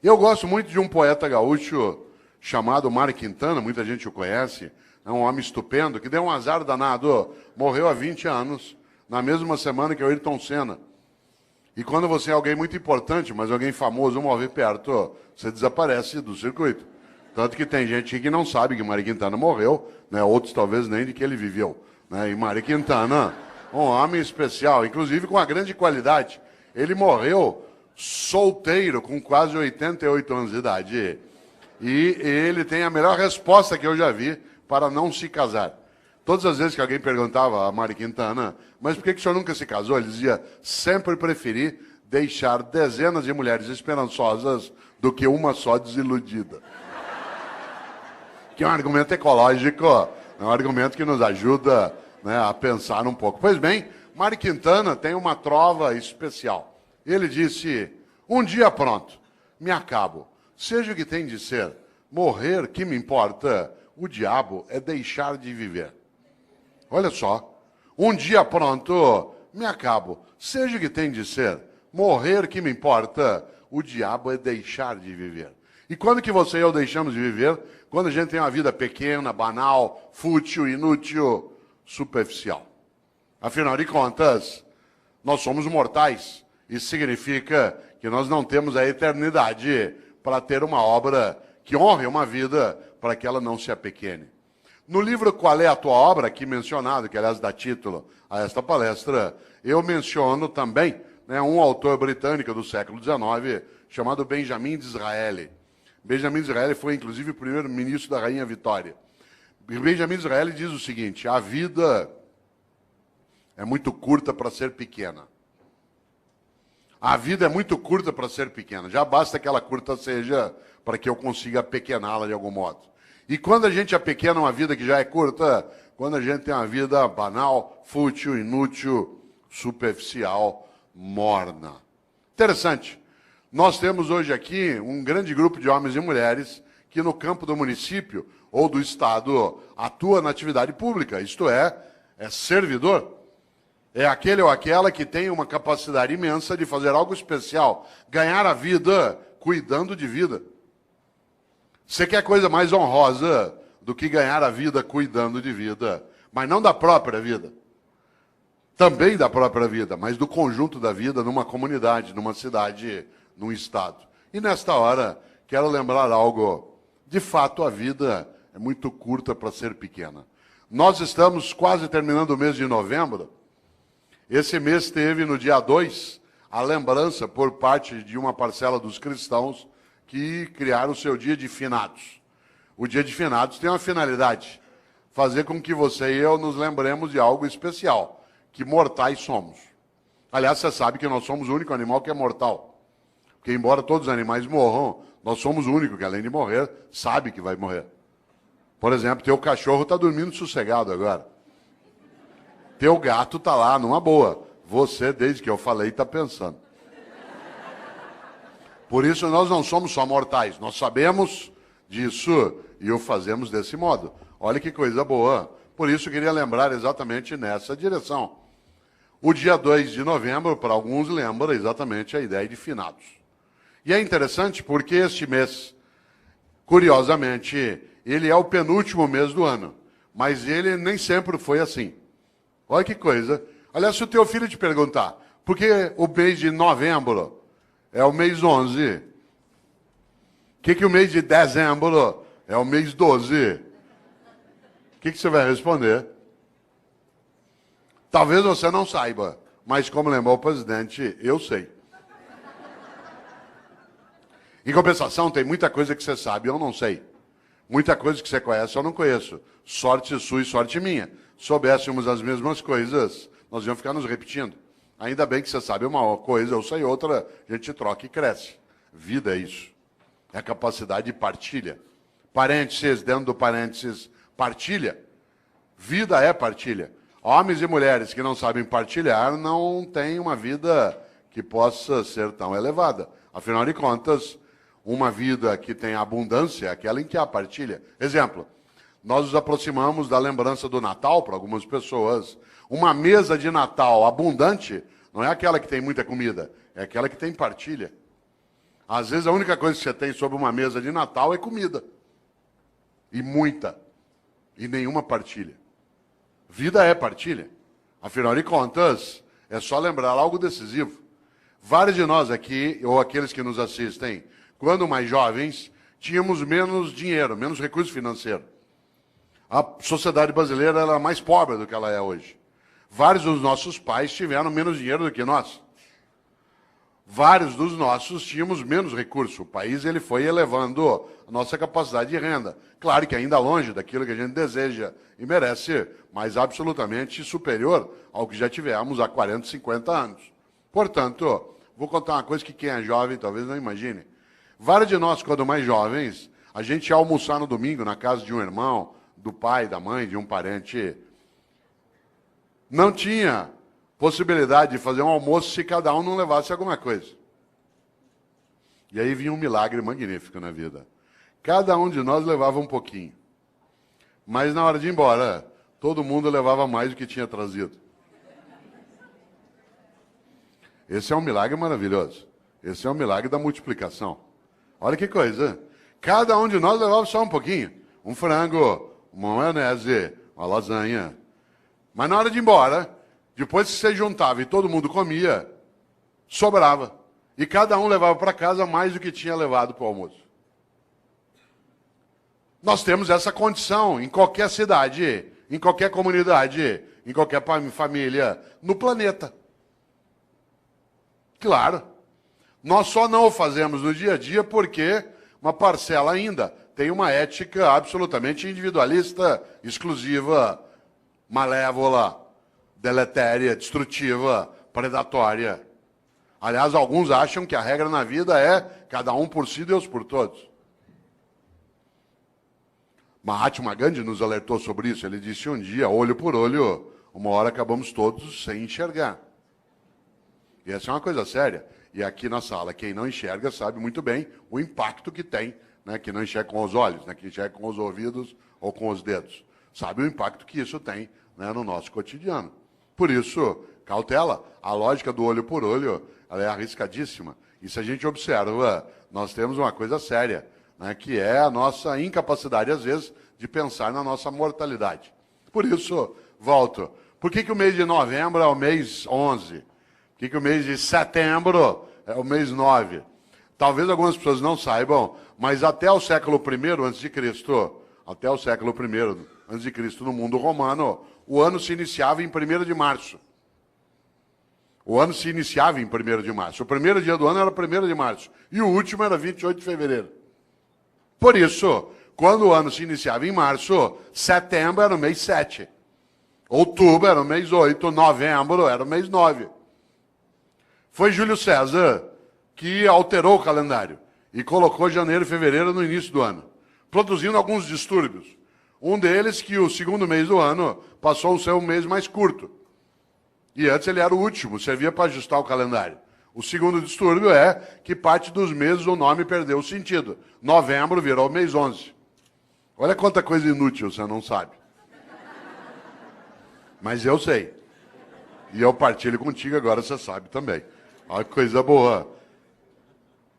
Eu gosto muito de um poeta gaúcho chamado Mário Quintana, muita gente o conhece, é um homem estupendo, que deu um azar danado, morreu há 20 anos, na mesma semana que o Ayrton Senna. E quando você é alguém muito importante, mas alguém famoso morrer perto, você desaparece do circuito. Tanto que tem gente que não sabe que Mário Quintana morreu, né? Outros talvez nem de que ele viveu. Né? E Mário Quintana, um homem especial, inclusive com uma grande qualidade. Ele morreu solteiro, com quase 88 anos de idade. E ele tem a melhor resposta que eu já vi para não se casar. Todas as vezes que alguém perguntava a Mário Quintana, mas por que o senhor nunca se casou? Ele dizia, sempre preferi deixar dezenas de mulheres esperançosas do que uma só desiludida. Que é um argumento ecológico, é um argumento que nos ajuda, né, a pensar um pouco. Pois bem, Mário Quintana tem uma trova especial. Ele disse, um dia pronto, me acabo. Seja o que tem de ser, morrer, que me importa, o diabo é deixar de viver. Olha só, um dia pronto, me acabo. Seja o que tem de ser, morrer, que me importa, o diabo é deixar de viver. E quando que você e eu deixamos de viver? Quando a gente tem uma vida pequena, banal, fútil, inútil, superficial. Afinal de contas, nós somos mortais. Isso significa que nós não temos a eternidade para ter uma obra que honre uma vida para que ela não se apequene. No livro Qual é a Tua Obra, aqui mencionado, que aliás dá título a esta palestra, eu menciono também, né, um autor britânico do século XIX chamado Benjamin Disraeli. Benjamin Disraeli foi, inclusive, o primeiro-ministro da Rainha Vitória. Benjamin Disraeli diz o seguinte, a vida é muito curta para ser pequena. A vida é muito curta para ser pequena. Já basta que ela curta seja para que eu consiga apequená-la de algum modo. E quando a gente apequena uma vida que já é curta, quando a gente tem uma vida banal, fútil, inútil, superficial, morna. Interessante. Nós temos hoje aqui um grande grupo de homens e mulheres que no campo do município ou do estado atua na atividade pública, isto é servidor. É aquele ou aquela que tem uma capacidade imensa de fazer algo especial, ganhar a vida cuidando de vida. Você quer coisa mais honrosa do que ganhar a vida cuidando de vida, mas não da própria vida. Também da própria vida, mas do conjunto da vida numa comunidade, numa cidade, num estado. E nesta hora, quero lembrar algo. De fato, a vida é muito curta para ser pequena. Nós estamos quase terminando o mês de novembro. Esse mês teve, no dia 2, a lembrança por parte de uma parcela dos cristãos que criaram o seu dia de finados. O dia de finados tem uma finalidade, fazer com que você e eu nos lembremos de algo especial, que mortais somos. Aliás, você sabe que nós somos o único animal que é mortal. Porque embora todos os animais morram, nós somos o único que, além de morrer, sabe que vai morrer. Por exemplo, teu cachorro está dormindo sossegado agora. Teu gato está lá, numa boa. Você, desde que eu falei, está pensando. Por isso, nós não somos só mortais. Nós sabemos disso e o fazemos desse modo. Olha que coisa boa. Por isso, eu queria lembrar exatamente nessa direção. O dia 2 de novembro, para alguns, lembra exatamente a ideia de finados. E é interessante porque este mês, curiosamente, ele é o penúltimo mês do ano. Mas ele nem sempre foi assim. Olha que coisa. Aliás, se o teu filho te perguntar, por que o mês de novembro é o mês 11? O que o mês de dezembro é o mês 12? O que você vai responder? Talvez você não saiba, mas como lembrou o presidente, eu sei. Em compensação, tem muita coisa que você sabe e eu não sei. Muita coisa que você conhece eu não conheço. Sorte sua e sorte minha. Soubéssemos as mesmas coisas, nós íamos ficar nos repetindo. Ainda bem que você sabe uma coisa, eu sei outra, a gente troca e cresce. Vida é isso. É a capacidade de partilha. Parênteses, dentro do parênteses, partilha. Vida é partilha. Homens e mulheres que não sabem partilhar não têm uma vida que possa ser tão elevada. Afinal de contas, uma vida que tem abundância é aquela em que há partilha. Exemplo, nós nos aproximamos da lembrança do Natal para algumas pessoas. Uma mesa de Natal abundante não é aquela que tem muita comida, é aquela que tem partilha. Às vezes a única coisa que você tem sobre uma mesa de Natal é comida. E muita. E nenhuma partilha. Vida é partilha. Afinal de contas, é só lembrar algo decisivo. Vários de nós aqui, ou aqueles que nos assistem, quando mais jovens, tínhamos menos dinheiro, menos recurso financeiro. A sociedade brasileira era mais pobre do que ela é hoje. Vários dos nossos pais tiveram menos dinheiro do que nós. Vários dos nossos tínhamos menos recurso. O país ele foi elevando a nossa capacidade de renda. Claro que ainda longe daquilo que a gente deseja e merece, mas absolutamente superior ao que já tivemos há 40, 50 anos. Portanto, vou contar uma coisa que quem é jovem talvez não imagine. Vários de nós, quando mais jovens, a gente ia almoçar no domingo na casa de um irmão, do pai, da mãe, de um parente. Não tinha possibilidade de fazer um almoço se cada um não levasse alguma coisa. E aí vinha um milagre magnífico na vida. Cada um de nós levava um pouquinho. Mas na hora de ir embora, todo mundo levava mais do que tinha trazido. Esse é um milagre maravilhoso. Esse é um milagre da multiplicação. Olha que coisa. Cada um de nós levava só um pouquinho. Um frango, uma maionese, uma lasanha. Mas na hora de ir embora, depois que você juntava e todo mundo comia, sobrava. E cada um levava para casa mais do que tinha levado para o almoço. Nós temos essa condição em qualquer cidade, em qualquer comunidade, em qualquer família, no planeta. Claro. Nós só não o fazemos no dia a dia porque uma parcela ainda tem uma ética absolutamente individualista, exclusiva, malévola, deletéria, destrutiva, predatória. Aliás, alguns acham que a regra na vida é cada um por si, Deus por todos. Mahatma Gandhi nos alertou sobre isso. Ele disse um dia, olho por olho, uma hora acabamos todos sem enxergar. E essa é uma coisa séria. E aqui na sala, quem não enxerga sabe muito bem o impacto que tem, né, que não enxerga com os olhos, né, que enxerga com os ouvidos ou com os dedos. Sabe o impacto que isso tem, né, no nosso cotidiano. Por isso, cautela. A lógica do olho por olho ela é arriscadíssima. E se a gente observa, nós temos uma coisa séria, né, que é a nossa incapacidade, às vezes, de pensar na nossa mortalidade. Por isso, volto. Por que o mês de novembro é o mês 11? Por que o mês de setembro é o mês 9? Talvez algumas pessoas não saibam, mas até o século I a.C., até o século I a.C., no mundo romano, o ano se iniciava em 1º de março. O ano se iniciava em 1º de março. O primeiro dia do ano era 1º de março. E o último era 28 de fevereiro. Por isso, quando o ano se iniciava em março, setembro era o mês 7. Outubro era o mês 8. Novembro era o mês 9. Foi Júlio César que alterou o calendário e colocou janeiro e fevereiro no início do ano, produzindo alguns distúrbios. Um deles que o segundo mês do ano passou a ser um mês mais curto. E antes ele era o último, servia para ajustar o calendário. O segundo distúrbio é que parte dos meses o nome perdeu o sentido. Novembro virou mês 11. Olha quanta coisa inútil você não sabe. Mas eu sei. E eu partilho contigo, agora você sabe também. Olha que coisa boa.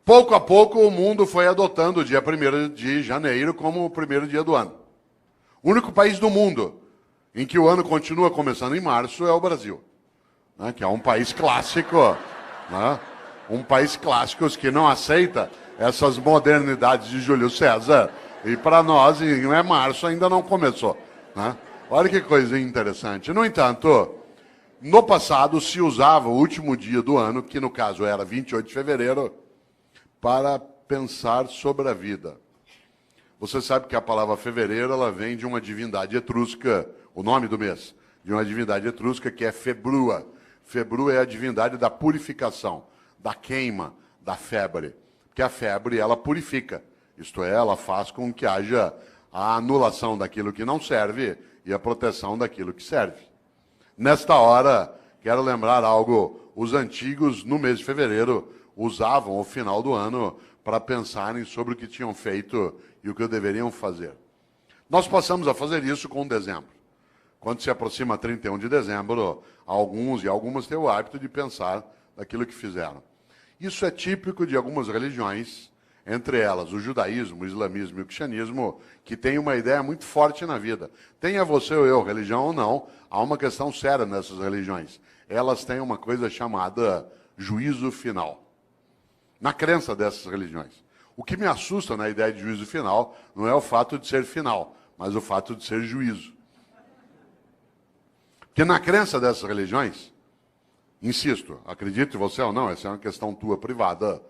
Pouco a pouco o mundo foi adotando o dia 1º de janeiro como o primeiro dia do ano. O único país do mundo em que o ano continua começando em março é o Brasil, né, que é um país clássico, né, um país clássico que não aceita essas modernidades de Júlio César. E para nós, não é março, ainda não começou. Né? Olha que coisa interessante. No entanto, no passado se usava o último dia do ano, que no caso era 28 de fevereiro, para pensar sobre a vida. Você sabe que a palavra fevereiro ela vem de uma divindade etrusca, o nome do mês, de uma divindade etrusca que é Februa. Februa é a divindade da purificação, da queima, da febre. Porque a febre, ela purifica. Isto é, ela faz com que haja a anulação daquilo que não serve e a proteção daquilo que serve. Nesta hora, quero lembrar algo. Os antigos, no mês de fevereiro, usavam o final do ano para pensarem sobre o que tinham feito e o que deveriam fazer. Nós passamos a fazer isso com dezembro. Quando se aproxima 31 de dezembro, alguns e algumas têm o hábito de pensar naquilo que fizeram. Isso é típico de algumas religiões, entre elas o judaísmo, o islamismo e o cristianismo, que tem uma ideia muito forte na vida. Tenha você ou eu religião ou não, há uma questão séria nessas religiões. Elas têm uma coisa chamada juízo final. Na crença dessas religiões. O que me assusta na ideia de juízo final não é o fato de ser final, mas o fato de ser juízo. Porque na crença dessas religiões, insisto, acredite você ou não, essa é uma questão tua privada,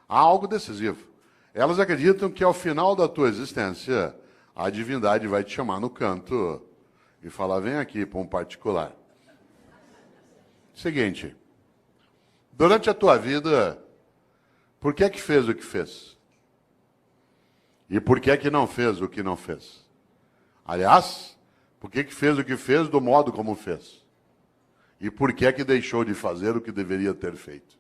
há algo decisivo. Elas acreditam que ao final da tua existência, a divindade vai te chamar no canto e falar, vem aqui para um particular. Seguinte, durante a tua vida, por que é que fez o que fez? E por que é que não fez o que não fez? Aliás, por que é que fez o que fez do modo como fez? E por que é que deixou de fazer o que deveria ter feito?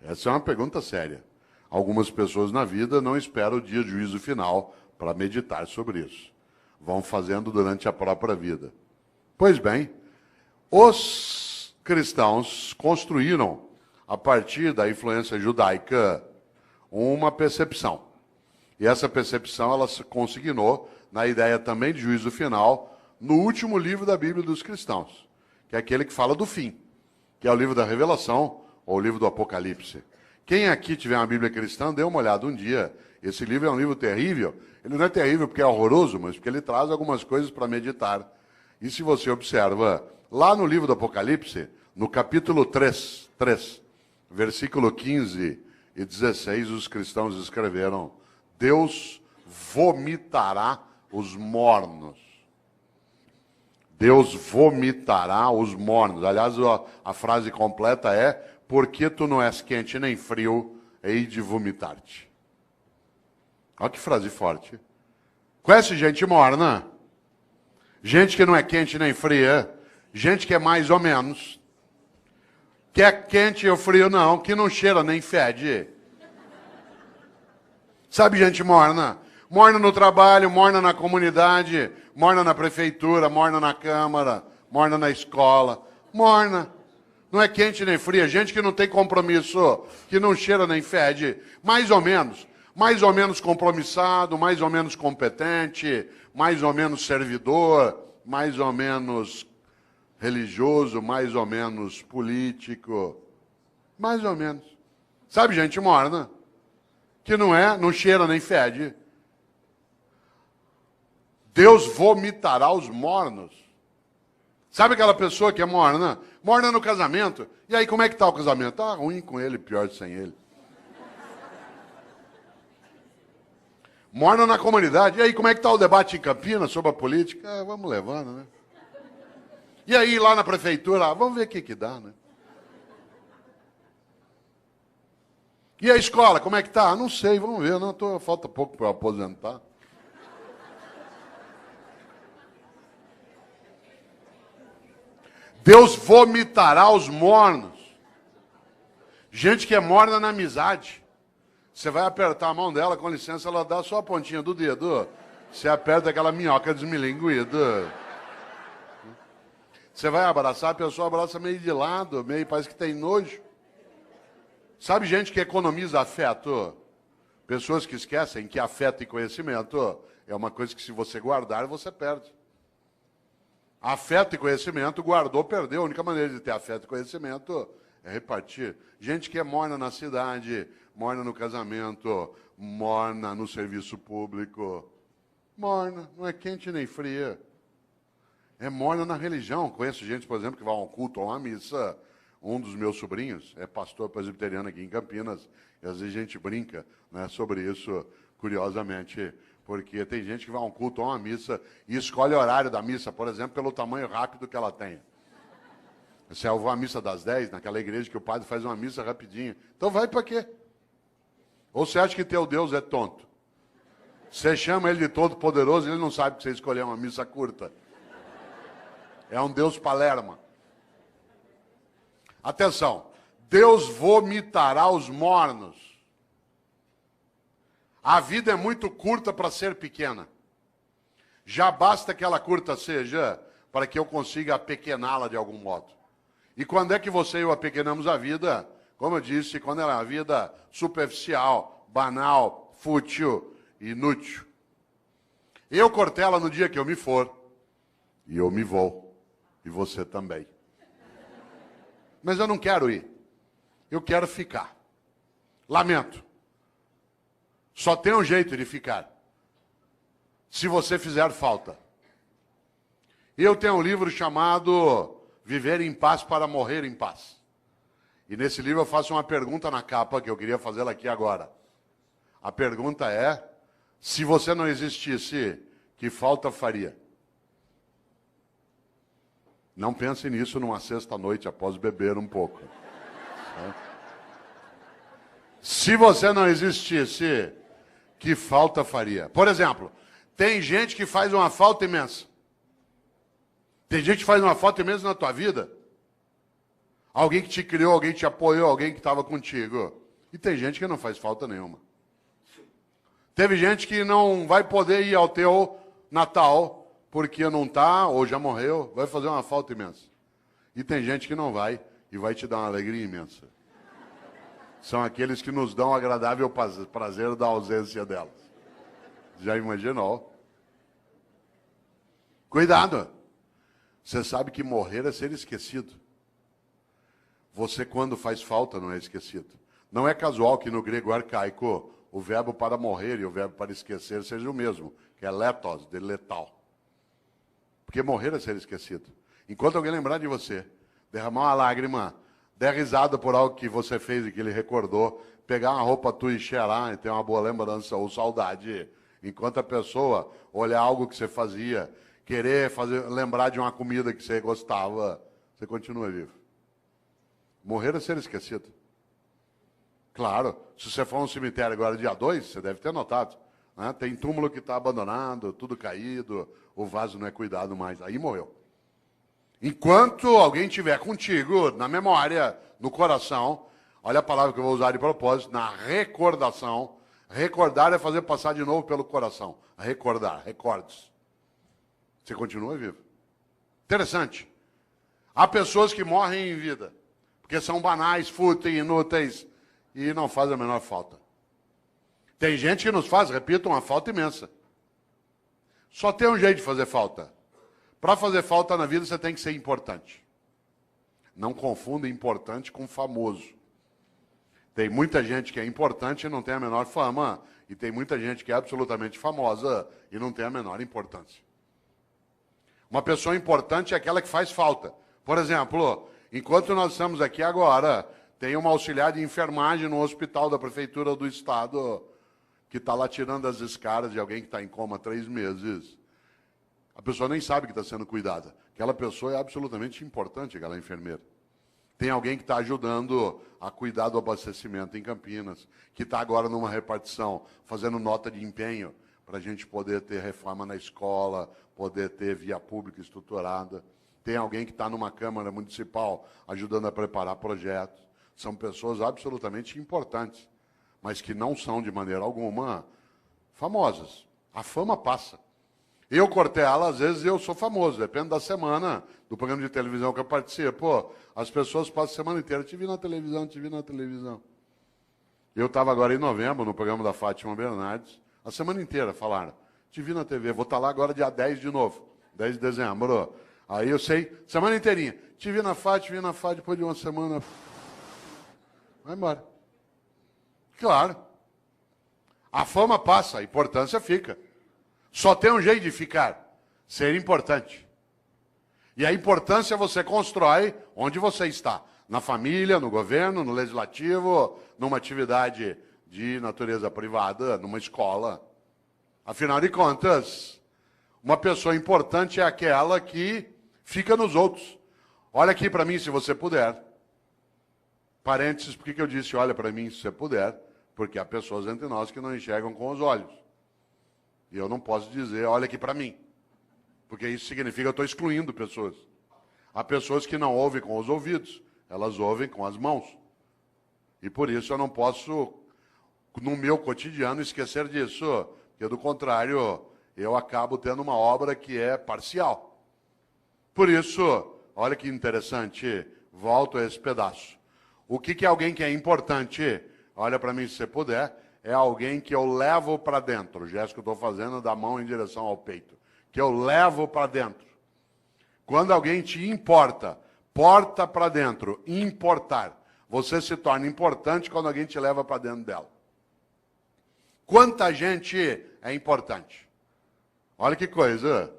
Essa é uma pergunta séria. Algumas pessoas na vida não esperam o dia de juízo final para meditar sobre isso. Vão fazendo durante a própria vida. Pois bem, os cristãos construíram, a partir da influência judaica, uma percepção. E essa percepção ela se consignou na ideia também de juízo final no último livro da Bíblia dos cristãos, que é aquele que fala do fim, que é o livro da Revelação ou o livro do Apocalipse. Quem aqui tiver uma Bíblia cristã, dê uma olhada um dia. Esse livro é um livro terrível. Ele não é terrível porque é horroroso, mas porque ele traz algumas coisas para meditar. E se você observa, lá no livro do Apocalipse, no capítulo 3, versículo 15 e 16, os cristãos escreveram, Deus vomitará os mornos. Deus vomitará os mornos. Aliás, a frase completa é, porque tu não és quente nem frio, hei de vomitar-te. Olha que frase forte. Conhece gente morna? Gente que não é quente nem fria, gente que é mais ou menos. Que é quente ou frio não, que não cheira nem fede. Sabe gente morna? Morna no trabalho, morna na comunidade, morna na prefeitura, morna na câmara, morna na escola. Morna. Não é quente nem fria, gente que não tem compromisso, que não cheira nem fede. Mais ou menos compromissado, mais ou menos competente, mais ou menos servidor, mais ou menos religioso, mais ou menos político. Mais ou menos. Sabe gente morna? Que não cheira nem fede. Deus vomitará os mornos. Sabe aquela pessoa que é morna? Morna no casamento. E aí, como é que está o casamento? Tá ruim com ele, pior sem ele. Morna na comunidade. E aí, como é que está o debate em Campinas sobre a política? Vamos levando, né? E aí, lá na prefeitura, vamos ver o que dá, né? E a escola, como é que tá? Não sei, vamos ver. Falta pouco para eu aposentar. Deus vomitará os mornos. Gente que é morna na amizade. Você vai apertar a mão dela, com licença, ela dá só a pontinha do dedo. Você aperta aquela minhoca desmilinguida. Você vai abraçar, a pessoa abraça meio de lado, meio parece que tem nojo. Sabe gente que economiza afeto? Pessoas que esquecem que afeto e conhecimento é uma coisa que se você guardar, você perde. Afeto e conhecimento, guardou, perdeu. A única maneira de ter afeto e conhecimento é repartir. Gente que é morna na cidade, morna no casamento, morna no serviço público. Morna, não é quente nem fria. É morna na religião. Conheço gente, por exemplo, que vai a um culto ou a uma missa. Um dos meus sobrinhos é pastor presbiteriano aqui em Campinas. E às vezes a gente brinca, né, sobre isso, curiosamente. Porque tem gente que vai a um culto ou a uma missa e escolhe o horário da missa, por exemplo, pelo tamanho rápido que ela tem. Se eu vou à missa das 10, naquela igreja que o padre faz uma missa rapidinho. Então vai para quê? Ou você acha que teu Deus é tonto? Você chama ele de todo poderoso e ele não sabe que você escolheu uma missa curta. É um Deus palerma. Atenção. Deus vomitará os mornos. A vida é muito curta para ser pequena. Já basta que ela curta seja para que eu consiga apequená-la de algum modo. E quando é que você e eu apequenamos a vida? como eu disse, quando é uma vida superficial, banal, fútil, inútil. Eu, Cortella, no dia que eu me for, e eu me vou, e você também. Mas eu não quero ir, eu quero ficar. Lamento. Só tem um jeito de ficar. Se você fizer falta. Eu tenho um livro chamado Viver em Paz para Morrer em Paz. E nesse livro eu faço uma pergunta na capa, que eu queria fazê-la aqui agora. A pergunta é, se você não existisse, que falta faria? Não pense nisso numa sexta-noite, após beber um pouco. Se você não existisse, que falta faria? Por exemplo, tem gente que faz uma falta imensa. Tem gente que faz uma falta imensa na tua vida. Alguém que te criou, alguém que te apoiou, alguém que estava contigo. E tem gente que não faz falta nenhuma. Teve gente que não vai poder ir ao teu Natal, porque não está, ou já morreu, vai fazer uma falta imensa. E tem gente que não vai, e vai te dar uma alegria imensa. São aqueles que nos dão o agradável prazer da ausência delas. Já imaginou? Cuidado! Você sabe que morrer é ser esquecido. Você, quando faz falta, não é esquecido. Não é casual que no grego arcaico o verbo para morrer e o verbo para esquecer seja o mesmo, que é letos, de letal. Porque morrer é ser esquecido. Enquanto alguém lembrar de você, derramar uma lágrima, der risada por algo que você fez e que ele recordou, pegar uma roupa tua e cheirar e ter uma boa lembrança ou saudade, enquanto a pessoa olhar algo que você fazia, querer lembrar de uma comida que você gostava, você continua vivo. Morrer é ser esquecido. Claro, se você for a um cemitério agora dia 2, você deve ter notado, né? Tem túmulo que está abandonado, tudo caído, o vaso não é cuidado mais, aí morreu. Enquanto alguém estiver contigo, na memória, no coração, olha a palavra que eu vou usar de propósito, na recordação. Recordar é fazer passar de novo pelo coração. Recordar, recordes. Você continua vivo. Interessante. Há pessoas que morrem em vida, porque são banais, fúteis, inúteis, e não fazem a menor falta. Tem gente que nos faz, repito, uma falta imensa. Só tem um jeito de fazer falta. Para fazer falta na vida, você tem que ser importante. Não confunda importante com famoso. Tem muita gente que é importante e não tem a menor fama, e tem muita gente que é absolutamente famosa e não tem a menor importância. Uma pessoa importante é aquela que faz falta. Por exemplo, enquanto nós estamos aqui agora, tem uma auxiliar de enfermagem no hospital da prefeitura do estado que está lá tirando as escaras de alguém que está em coma há 3 meses. A pessoa nem sabe que está sendo cuidada. Aquela pessoa é absolutamente importante, aquela enfermeira. Tem alguém que está ajudando a cuidar do abastecimento em Campinas, que está agora numa repartição, fazendo nota de empenho para a gente poder ter reforma na escola, poder ter via pública estruturada. Tem alguém que está numa Câmara Municipal ajudando a preparar projetos. São pessoas absolutamente importantes, mas que não são, de maneira alguma, famosas. A fama passa. Eu, Cortella, às vezes eu sou famoso, depende da semana, do programa de televisão que eu participo. As pessoas passam a semana inteira, te vi na televisão, te vi na televisão. Eu estava agora em novembro, no programa da Fátima Bernardes, a semana inteira falaram, te vi na TV, vou estar lá agora dia 10 de novo, 10 de dezembro. Aí eu sei, semana inteirinha, te vi na Fátima, depois de uma semana, vai embora. Claro. A fama passa, a importância fica. Só tem um jeito de ficar, ser importante. E a importância você constrói onde você está. Na família, no governo, no legislativo, numa atividade de natureza privada, numa escola. Afinal de contas, uma pessoa importante é aquela que fica nos outros. Olha aqui para mim se você puder. Parênteses, por que eu disse olha para mim se você puder? Porque há pessoas entre nós que não enxergam com os olhos. E eu não posso dizer, olha aqui para mim. Porque isso significa que eu estou excluindo pessoas. Há pessoas que não ouvem com os ouvidos, elas ouvem com as mãos. E por isso eu não posso, no meu cotidiano, esquecer disso. Porque, do contrário, eu acabo tendo uma obra que é parcial. Por isso, olha que interessante, volto a esse pedaço. O que é alguém que é importante? Olha para mim se você puder. É alguém que eu levo para dentro. O gesto que eu estou fazendo é da mão em direção ao peito. Que eu levo para dentro. Quando alguém te importa, porta para dentro, importar. Você se torna importante quando alguém te leva para dentro dela. Quanta gente é importante? Olha que coisa.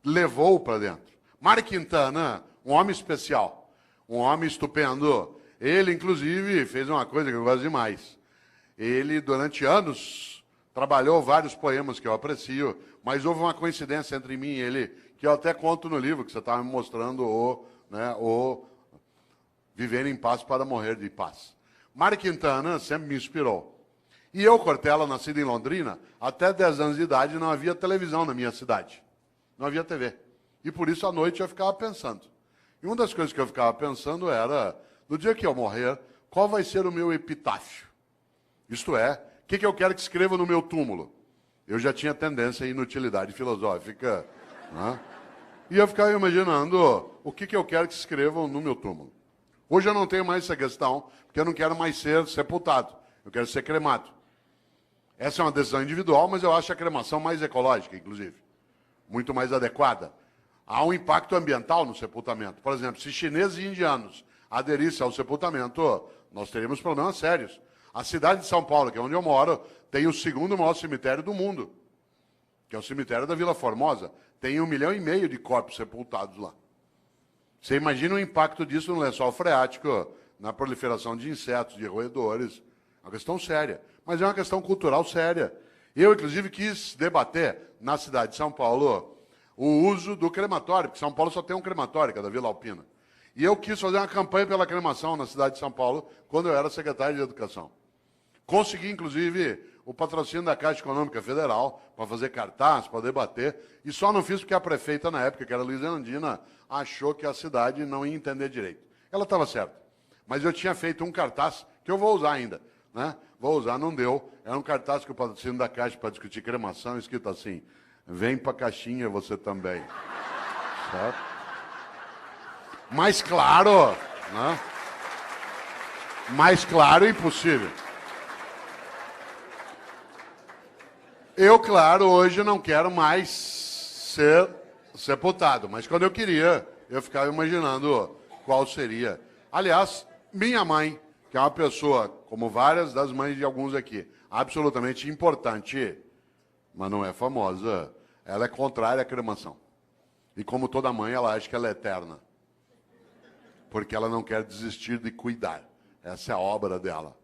Levou para dentro. Mário Quintana, um homem especial. Um homem estupendo. Ele, inclusive, fez uma coisa que eu gosto demais. Ele, durante anos, trabalhou vários poemas que eu aprecio, mas houve uma coincidência entre mim e ele, que eu até conto no livro, que você estava me mostrando, o Viver em Paz para Morrer de Paz. Mário Quintana sempre me inspirou. E eu, Cortella, nascido em Londrina, até 10 anos de idade não havia televisão na minha cidade. Não havia TV. E por isso, à noite, eu ficava pensando. E uma das coisas que eu ficava pensando era, no dia que eu morrer, qual vai ser o meu epitáfio? Isto é, o que eu quero que escreva no meu túmulo? Eu já tinha tendência à inutilidade filosófica, né? E eu ficava imaginando o que eu quero que escrevam no meu túmulo. Hoje eu não tenho mais essa questão, porque eu não quero mais ser sepultado. Eu quero ser cremado. Essa é uma decisão individual, mas eu acho a cremação mais ecológica, inclusive. Muito mais adequada. Há um impacto ambiental no sepultamento. Por exemplo, se chineses e indianos aderissem ao sepultamento, nós teríamos problemas sérios. A cidade de São Paulo, que é onde eu moro, tem o segundo maior cemitério do mundo, que é o cemitério da Vila Formosa. Tem 1,5 milhão de corpos sepultados lá. Você imagina o impacto disso no lençol freático, na proliferação de insetos, de roedores. É uma questão séria, mas é uma questão cultural séria. Eu, inclusive, quis debater na cidade de São Paulo o uso do crematório, porque São Paulo só tem um crematório, que é da Vila Alpina. E eu quis fazer uma campanha pela cremação na cidade de São Paulo, quando eu era secretário de Educação. Consegui, inclusive, o patrocínio da Caixa Econômica Federal para fazer cartaz, para debater, e só não fiz porque a prefeita, na época, que era Luiza Erundina, achou que a cidade não ia entender direito. Ela estava certa. Mas eu tinha feito um cartaz, que eu vou usar ainda, né? Vou usar, não deu. Era um cartaz que o patrocínio da Caixa para discutir cremação, escrito assim, vem para a caixinha você também. Certo? Mais claro, né? Mais claro impossível. Eu, claro, hoje não quero mais ser sepultado, mas quando eu queria, eu ficava imaginando qual seria. Aliás, minha mãe, que é uma pessoa, como várias das mães de alguns aqui, absolutamente importante, mas não é famosa, ela é contrária à cremação. E como toda mãe, ela acha que ela é eterna. Porque ela não quer desistir de cuidar. Essa é a obra dela.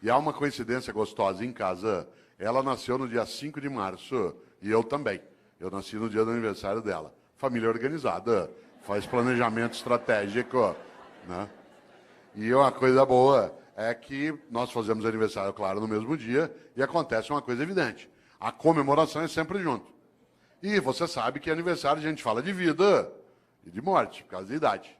E há uma coincidência gostosa em casa. Ela nasceu no dia 5 de março e eu também. Eu nasci no dia do aniversário dela. Família organizada, faz planejamento estratégico, né? E uma coisa boa é que nós fazemos aniversário, claro, no mesmo dia e acontece uma coisa evidente. A comemoração é sempre junto. E você sabe que aniversário a gente fala de vida e de morte, por causa da idade.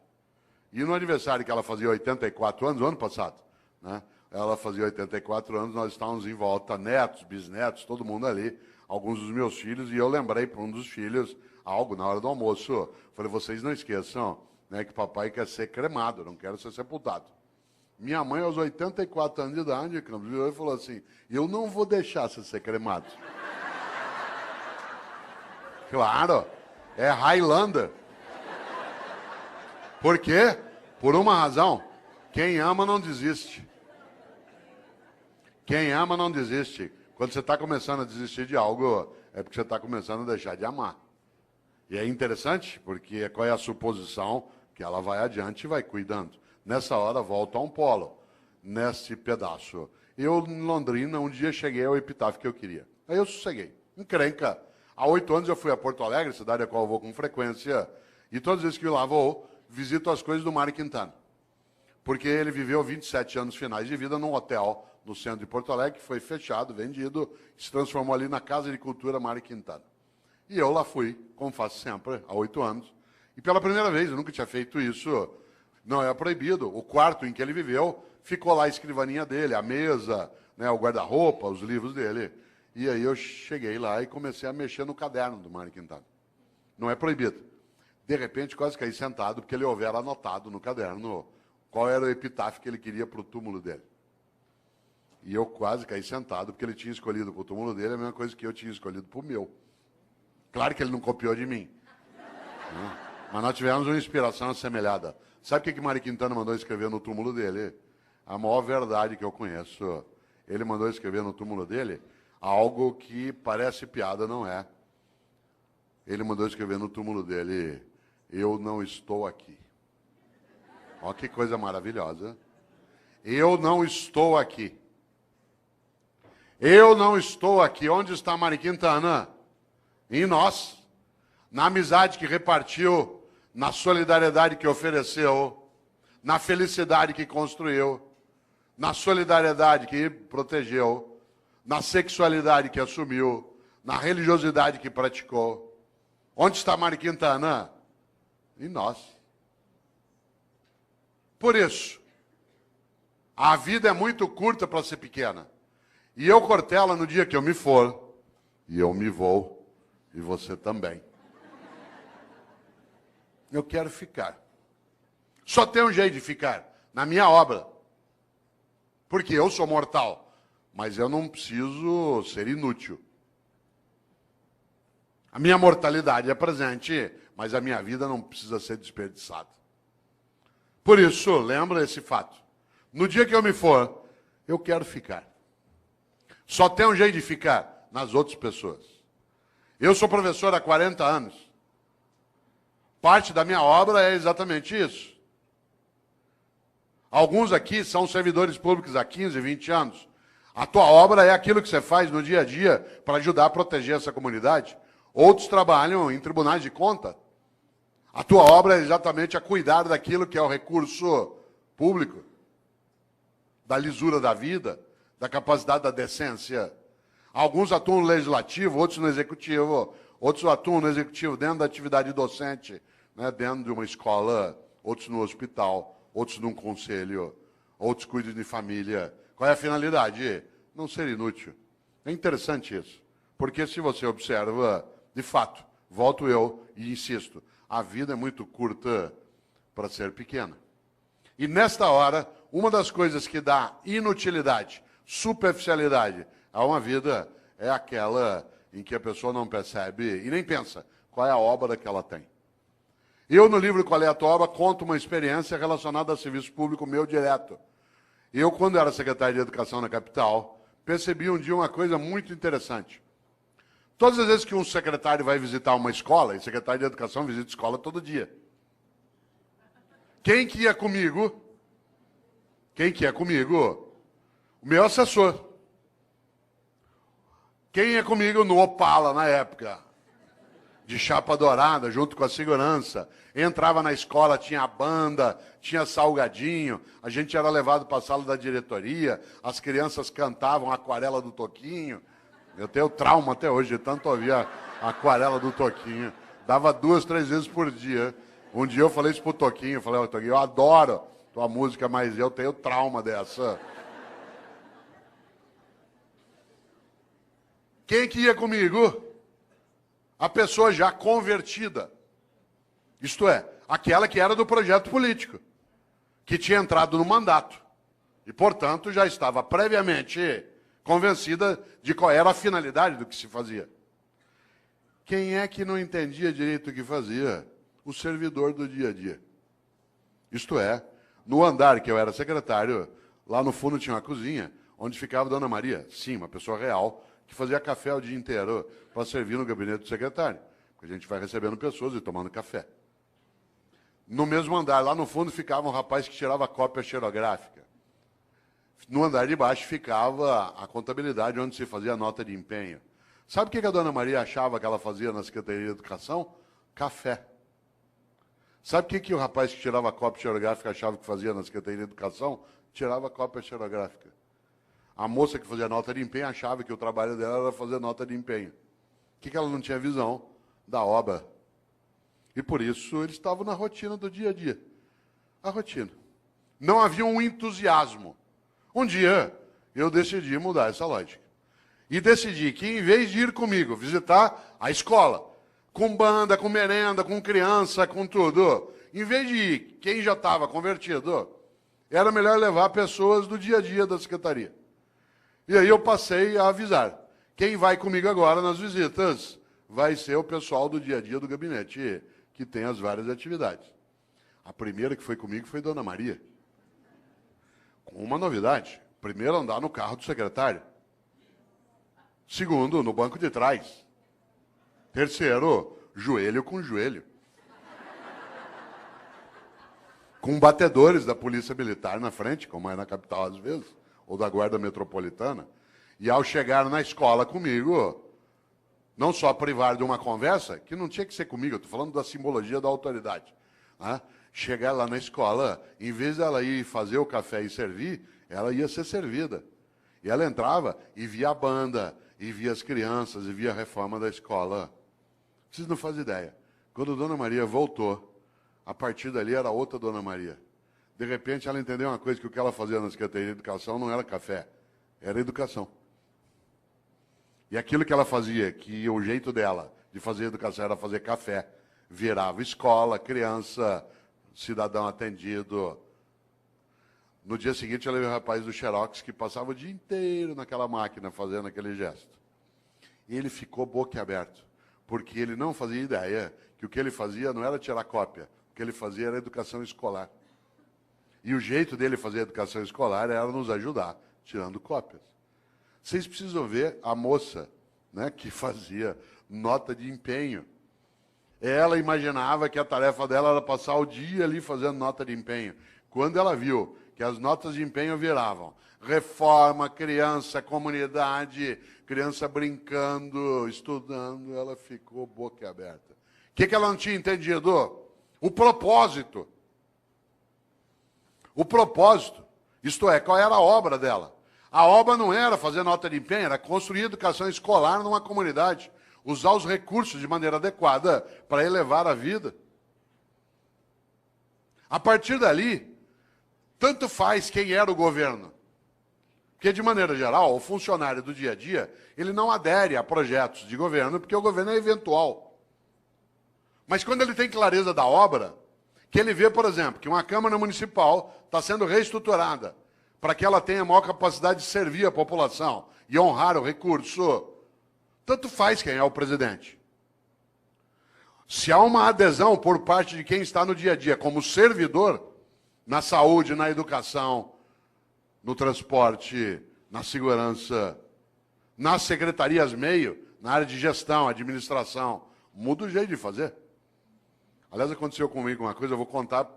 E no aniversário que ela fazia 84 anos, o ano passado, né? Ela fazia 84 anos, nós estávamos em volta, netos, bisnetos, todo mundo ali, alguns dos meus filhos, e eu lembrei para um dos filhos algo na hora do almoço. Falei, vocês não esqueçam, né, que papai quer ser cremado, não quer ser sepultado. Minha mãe, aos 84 anos de idade, virou e falou assim, eu não vou deixar você ser cremado. Claro, é Highlander. Por quê? Por uma razão, quem ama não desiste. Quem ama não desiste. Quando você está começando a desistir de algo, é porque você está começando a deixar de amar. E é interessante, porque qual é a suposição? Que ela vai adiante e vai cuidando. Nessa hora, volta a um polo, nesse pedaço. Eu, em Londrina, um dia cheguei ao epitáfio que eu queria. Aí eu sosseguei. Encrenca. Há 8 anos eu fui a Porto Alegre, cidade a qual eu vou com frequência, e todas as vezes que eu lá vou, visito as coisas do Mário Quintana. Porque ele viveu 27 anos finais de vida num hotel no centro de Porto Alegre, que foi fechado, vendido, se transformou ali na Casa de Cultura Mário Quintana. E eu lá fui, como faço sempre, há 8 anos. E pela primeira vez, eu nunca tinha feito isso, não é proibido. O quarto em que ele viveu, ficou lá a escrivaninha dele, a mesa, né, o guarda-roupa, os livros dele. E aí eu cheguei lá e comecei a mexer no caderno do Mário Quintana. Não é proibido. De repente, quase caí sentado, porque ele houvera anotado no caderno qual era o epitáfio que ele queria para o túmulo dele. E eu quase caí sentado, porque ele tinha escolhido para o túmulo dele a mesma coisa que eu tinha escolhido para o meu. Claro que ele não copiou de mim. Né? Mas nós tivemos uma inspiração assemelhada. Sabe o que Mário Quintana mandou escrever no túmulo dele? A maior verdade que eu conheço. Ele mandou escrever no túmulo dele algo que parece piada, não é. Ele mandou escrever no túmulo dele: eu não estou aqui. Olha que coisa maravilhosa. Eu não estou aqui. Eu não estou aqui. Onde está Mário Quintana? Em nós. Na amizade que repartiu, na solidariedade que ofereceu, na felicidade que construiu, na solidariedade que protegeu, na sexualidade que assumiu, na religiosidade que praticou. Onde está Mário Quintana? Em nós. Por isso, a vida é muito curta para ser pequena. E eu, Cortella, no dia que eu me for, e eu me vou, e você também, eu quero ficar. Só tem um jeito de ficar, na minha obra. Porque eu sou mortal, mas eu não preciso ser inútil. A minha mortalidade é presente, mas a minha vida não precisa ser desperdiçada. Por isso, lembra esse fato. No dia que eu me for, eu quero ficar. Só tem um jeito de ficar, nas outras pessoas. Eu sou professor há 40 anos. Parte da minha obra é exatamente isso. Alguns aqui são servidores públicos há 15, 20 anos. A tua obra é aquilo que você faz no dia a dia para ajudar a proteger essa comunidade. Outros trabalham em tribunais de conta. A tua obra é exatamente a cuidar daquilo que é o recurso público, da lisura da vida, da capacidade da decência. Alguns atuam no legislativo, outros no executivo, outros atuam no executivo dentro da atividade docente, né, dentro de uma escola, outros no hospital, outros num conselho, outros cuidam de família. Qual é a finalidade? Não ser inútil. É interessante isso, porque se você observa, de fato, volto eu e insisto, a vida é muito curta para ser pequena. E nesta hora, uma das coisas que dá inutilidade, superficialidade a uma vida é aquela em que a pessoa não percebe e nem pensa qual é a obra que ela tem. Eu, no livro Qual é a Tua Obra, conto uma experiência relacionada a serviço público meu direto. Eu, quando era secretário de Educação na capital, percebi um dia uma coisa muito interessante. Todas as vezes que um secretário vai visitar uma escola, e secretário de Educação visita escola todo dia. Quem que ia comigo? Quem que ia comigo? O meu assessor. Quem ia comigo no Opala, na época? De chapa dourada, junto com a segurança. Entrava na escola, tinha banda, tinha salgadinho, a gente era levado para a sala da diretoria, as crianças cantavam a Aquarela do Toquinho. Eu tenho trauma até hoje, de tanto ouvir a Aquarela do Toquinho. Dava 2, 3 vezes por dia. Um dia eu falei isso pro Toquinho, eu falei, ô Toquinho, eu adoro tua música, mas eu tenho trauma dessa. Quem que ia comigo? A pessoa já convertida. Isto é, aquela que era do projeto político, que tinha entrado no mandato. E, portanto, já estava previamente convencida de qual era a finalidade do que se fazia. Quem é que não entendia direito o que fazia? O servidor do dia a dia. Isto é, no andar que eu era secretário, lá no fundo tinha uma cozinha, onde ficava Dona Maria, sim, uma pessoa real, que fazia café o dia inteiro para servir no gabinete do secretário. Porque a gente vai recebendo pessoas e tomando café. No mesmo andar, lá no fundo, ficava um rapaz que tirava cópia xerográfica. No andar de baixo ficava a contabilidade, onde se fazia a nota de empenho. Sabe o que a Dona Maria achava que ela fazia na Secretaria de Educação? Café. Sabe o que o rapaz que tirava cópia xerográfica achava que fazia na Secretaria de Educação? Tirava cópia xerográfica. A moça que fazia nota de empenho achava que o trabalho dela era fazer nota de empenho. O que ela não tinha visão? Da obra. E por isso eles estavam na rotina do dia a dia. A rotina. Não havia um entusiasmo. Um dia eu decidi mudar essa lógica. E decidi que, em vez de ir comigo visitar a escola, com banda, com merenda, com criança, com tudo, em vez de ir quem já estava convertido, era melhor levar pessoas do dia a dia da secretaria. E aí eu passei a avisar. Quem vai comigo agora nas visitas vai ser o pessoal do dia a dia do gabinete, que tem as várias atividades. A primeira que foi comigo foi Dona Maria. Com uma novidade. Primeiro, andar no carro do secretário. Segundo, no banco de trás. Terceiro, joelho com joelho. Com batedores da Polícia Militar na frente, como é na capital às vezes, ou da Guarda Metropolitana. E ao chegar na escola comigo, não só privar de uma conversa, que não tinha que ser comigo, eu estou falando da simbologia da autoridade. Né? Chegar lá na escola, em vez dela ir fazer o café e servir, ela ia ser servida. E ela entrava e via a banda, e via as crianças, e via a reforma da escola. Vocês não fazem ideia. Quando a Dona Maria voltou, a partir dali era outra Dona Maria. De repente ela entendeu uma coisa, que o que ela fazia na Secretaria de Educação não era café, era educação. E aquilo que ela fazia, que o jeito dela de fazer educação era fazer café, virava escola, criança, cidadão atendido. No dia seguinte ela viu o rapaz do Xerox que passava o dia inteiro naquela máquina fazendo aquele gesto. E ele ficou boquiaberto, porque ele não fazia ideia que o que ele fazia não era tirar cópia, o que ele fazia era educação escolar. E o jeito dele fazer educação escolar era nos ajudar, tirando cópias. Vocês precisam ver a moça, né, que fazia nota de empenho. Ela imaginava que a tarefa dela era passar o dia ali fazendo nota de empenho. Quando ela viu que as notas de empenho viravam reforma, criança, comunidade, criança brincando, estudando, ela ficou boquiaberta. O que ela não tinha entendido? O propósito. O propósito, isto é, qual era a obra dela? A obra não era fazer nota de empenho, era construir educação escolar numa comunidade, usar os recursos de maneira adequada para elevar a vida. A partir dali, tanto faz quem era o governo. Porque, de maneira geral, o funcionário do dia a dia, ele não adere a projetos de governo, porque o governo é eventual. Mas quando ele tem clareza da obra, que ele vê, por exemplo, que uma Câmara Municipal está sendo reestruturada para que ela tenha maior capacidade de servir a população e honrar o recurso, tanto faz quem é o presidente. Se há uma adesão por parte de quem está no dia a dia como servidor, na saúde, na educação, no transporte, na segurança, nas secretarias meio, na área de gestão, administração, muda o jeito de fazer. Aliás, aconteceu comigo uma coisa, eu vou contar,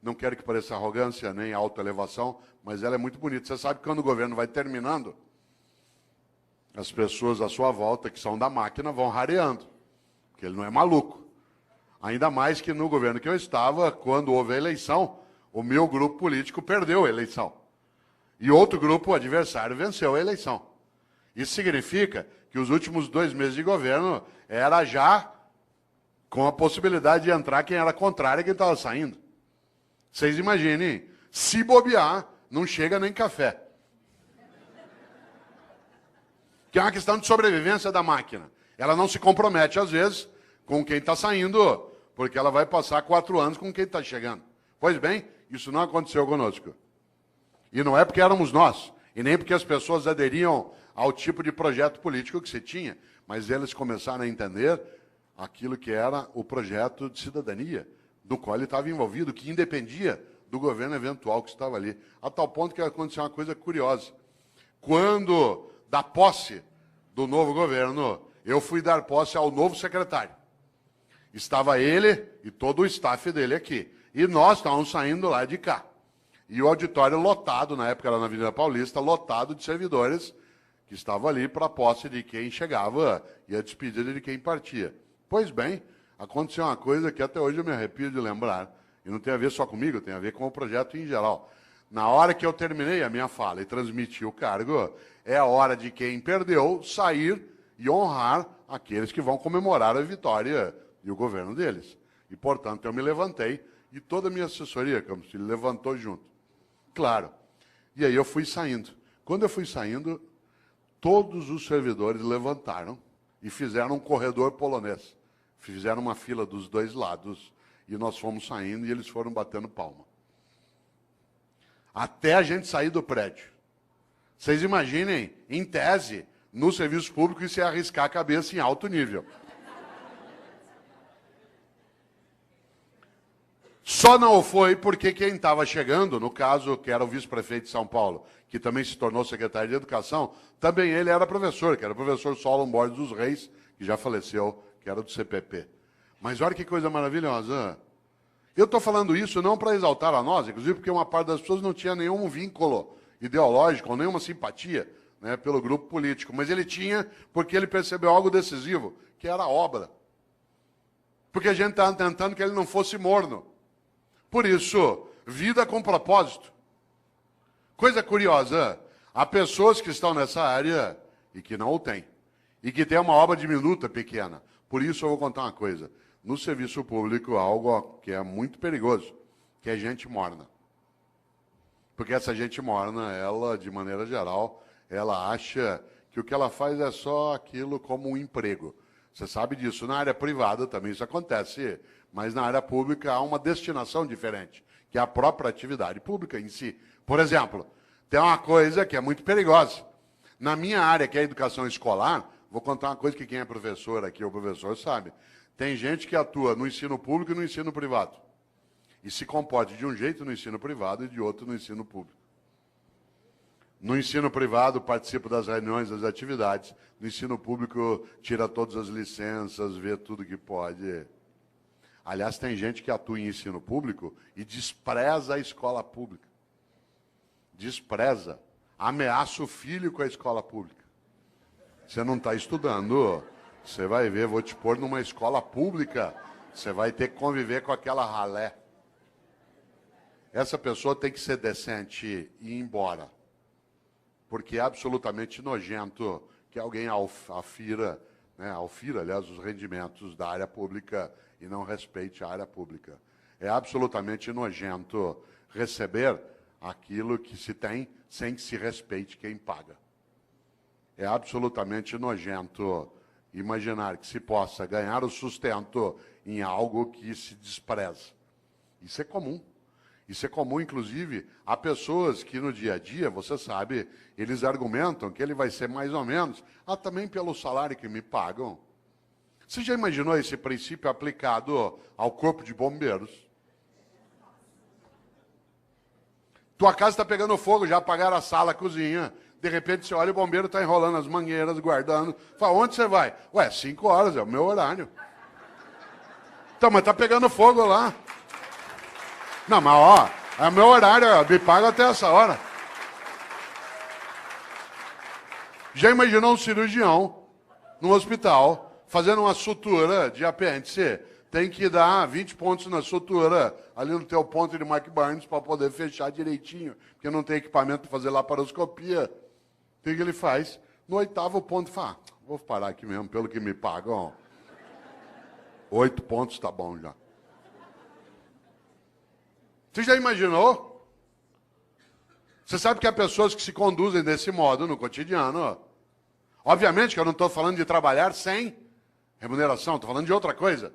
não quero que pareça arrogância nem autoelevação, mas ela é muito bonita. Você sabe que quando o governo vai terminando, as pessoas à sua volta, que são da máquina, vão rareando, porque ele não é maluco. Ainda mais que no governo que eu estava, quando houve a eleição, o meu grupo político perdeu a eleição. E outro grupo, o adversário, venceu a eleição. Isso significa que os últimos 2 meses de governo era já com a possibilidade de entrar quem era contrário a quem estava saindo. Vocês imaginem, se bobear, não chega nem café. Que é uma questão de sobrevivência da máquina. Ela não se compromete, às vezes, com quem está saindo, porque ela vai passar 4 anos com quem está chegando. Pois bem, isso não aconteceu conosco. E não é porque éramos nós, e nem porque as pessoas aderiam ao tipo de projeto político que se tinha, mas eles começaram a entender aquilo que era o projeto de cidadania, do qual ele estava envolvido, que independia do governo eventual que estava ali. A tal ponto que aconteceu uma coisa curiosa. Quando, da posse do novo governo, eu fui dar posse ao novo secretário. Estava ele e todo o staff dele aqui. E nós estávamos saindo lá de cá. E o auditório lotado, na época era na Avenida Paulista, lotado de servidores que estavam ali para a posse de quem chegava e a despedida de quem partia. Pois bem, aconteceu uma coisa que até hoje eu me arrepio de lembrar, e não tem a ver só comigo, tem a ver com o projeto em geral. Na hora que eu terminei a minha fala e transmiti o cargo, é a hora de quem perdeu sair e honrar aqueles que vão comemorar a vitória e o governo deles. E, portanto, eu me levantei e toda a minha assessoria, como se levantou junto. Claro. E aí eu fui saindo. Quando eu fui saindo, todos os servidores levantaram e fizeram um corredor polonês. Fizeram uma fila dos 2 lados e nós fomos saindo e eles foram batendo palma. até a gente sair do prédio. Vocês imaginem, em tese, no serviço público, isso é arriscar a cabeça em alto nível. Só não foi porque quem estava chegando, no caso, que era o vice-prefeito de São Paulo, que também se tornou secretário de Educação, também ele era professor, que era o professor Solon Borges dos Reis, que já faleceu, que era do CPP. Mas olha que coisa maravilhosa. Eu estou falando isso não para exaltar a nós, inclusive porque uma parte das pessoas não tinha nenhum vínculo ideológico, ou nenhuma simpatia, né, pelo grupo político, mas ele tinha porque ele percebeu algo decisivo, que era a obra. Porque a gente estava tentando que ele não fosse morno. Por isso, vida com propósito. Coisa curiosa, há pessoas que estão nessa área e que não o têm. E que têm uma obra diminuta, pequena. Por isso eu vou contar uma coisa. No serviço público, algo que é muito perigoso, que é gente morna. Porque essa gente morna, ela, de maneira geral, ela acha que o que ela faz é só aquilo como um emprego. Você sabe disso. Na área privada também isso acontece, mas na área pública há uma destinação diferente, que é a própria atividade pública em si. Por exemplo, tem uma coisa que é muito perigosa. Na minha área, que é a educação escolar, vou contar uma coisa que quem é professor aqui, ou professor, sabe. Tem gente que atua no ensino público e no ensino privado. E se comporta de um jeito no ensino privado e de outro no ensino público. No ensino privado, participa das reuniões, das atividades. No ensino público, tira todas as licenças, vê tudo que pode. Aliás, tem gente que atua em ensino público e despreza a escola pública. Despreza. Ameaça o filho com a escola pública. Você não está estudando, você vai ver, vou te pôr numa escola pública, você vai ter que conviver com aquela ralé. Essa pessoa tem que ser decente e ir embora. Porque é absolutamente nojento que alguém afira, aliás, os rendimentos da área pública e não respeite a área pública. É absolutamente nojento receber aquilo que se tem sem que se respeite quem paga. É absolutamente nojento imaginar que se possa ganhar o sustento em algo que se despreza. Isso é comum. Isso é comum, inclusive, a pessoas que no dia a dia, você sabe, eles argumentam que ele vai ser mais ou menos, também pelo salário que me pagam. Você já imaginou esse princípio aplicado ao corpo de bombeiros? Tua casa está pegando fogo, já apagaram a sala, a cozinha. De repente você olha, o bombeiro está enrolando as mangueiras, guardando. Fala, onde você vai? Ué, 5 horas, é o meu horário. Então, mas está pegando fogo lá. Não, mas ó, é o meu horário, me paga até essa hora. Já imaginou um cirurgião no hospital fazendo uma sutura de apêndice? Tem que dar 20 pontos na sutura, ali no teu ponto de Mark Barnes, para poder fechar direitinho, porque não tem equipamento para fazer laparoscopia. O que ele faz? No 8º ponto, fala, vou parar aqui mesmo, pelo que me pagam. 8 pontos tá bom já. Você já imaginou? Você sabe que há pessoas que se conduzem desse modo no cotidiano. Obviamente que eu não estou falando de trabalhar sem remuneração, estou falando de outra coisa.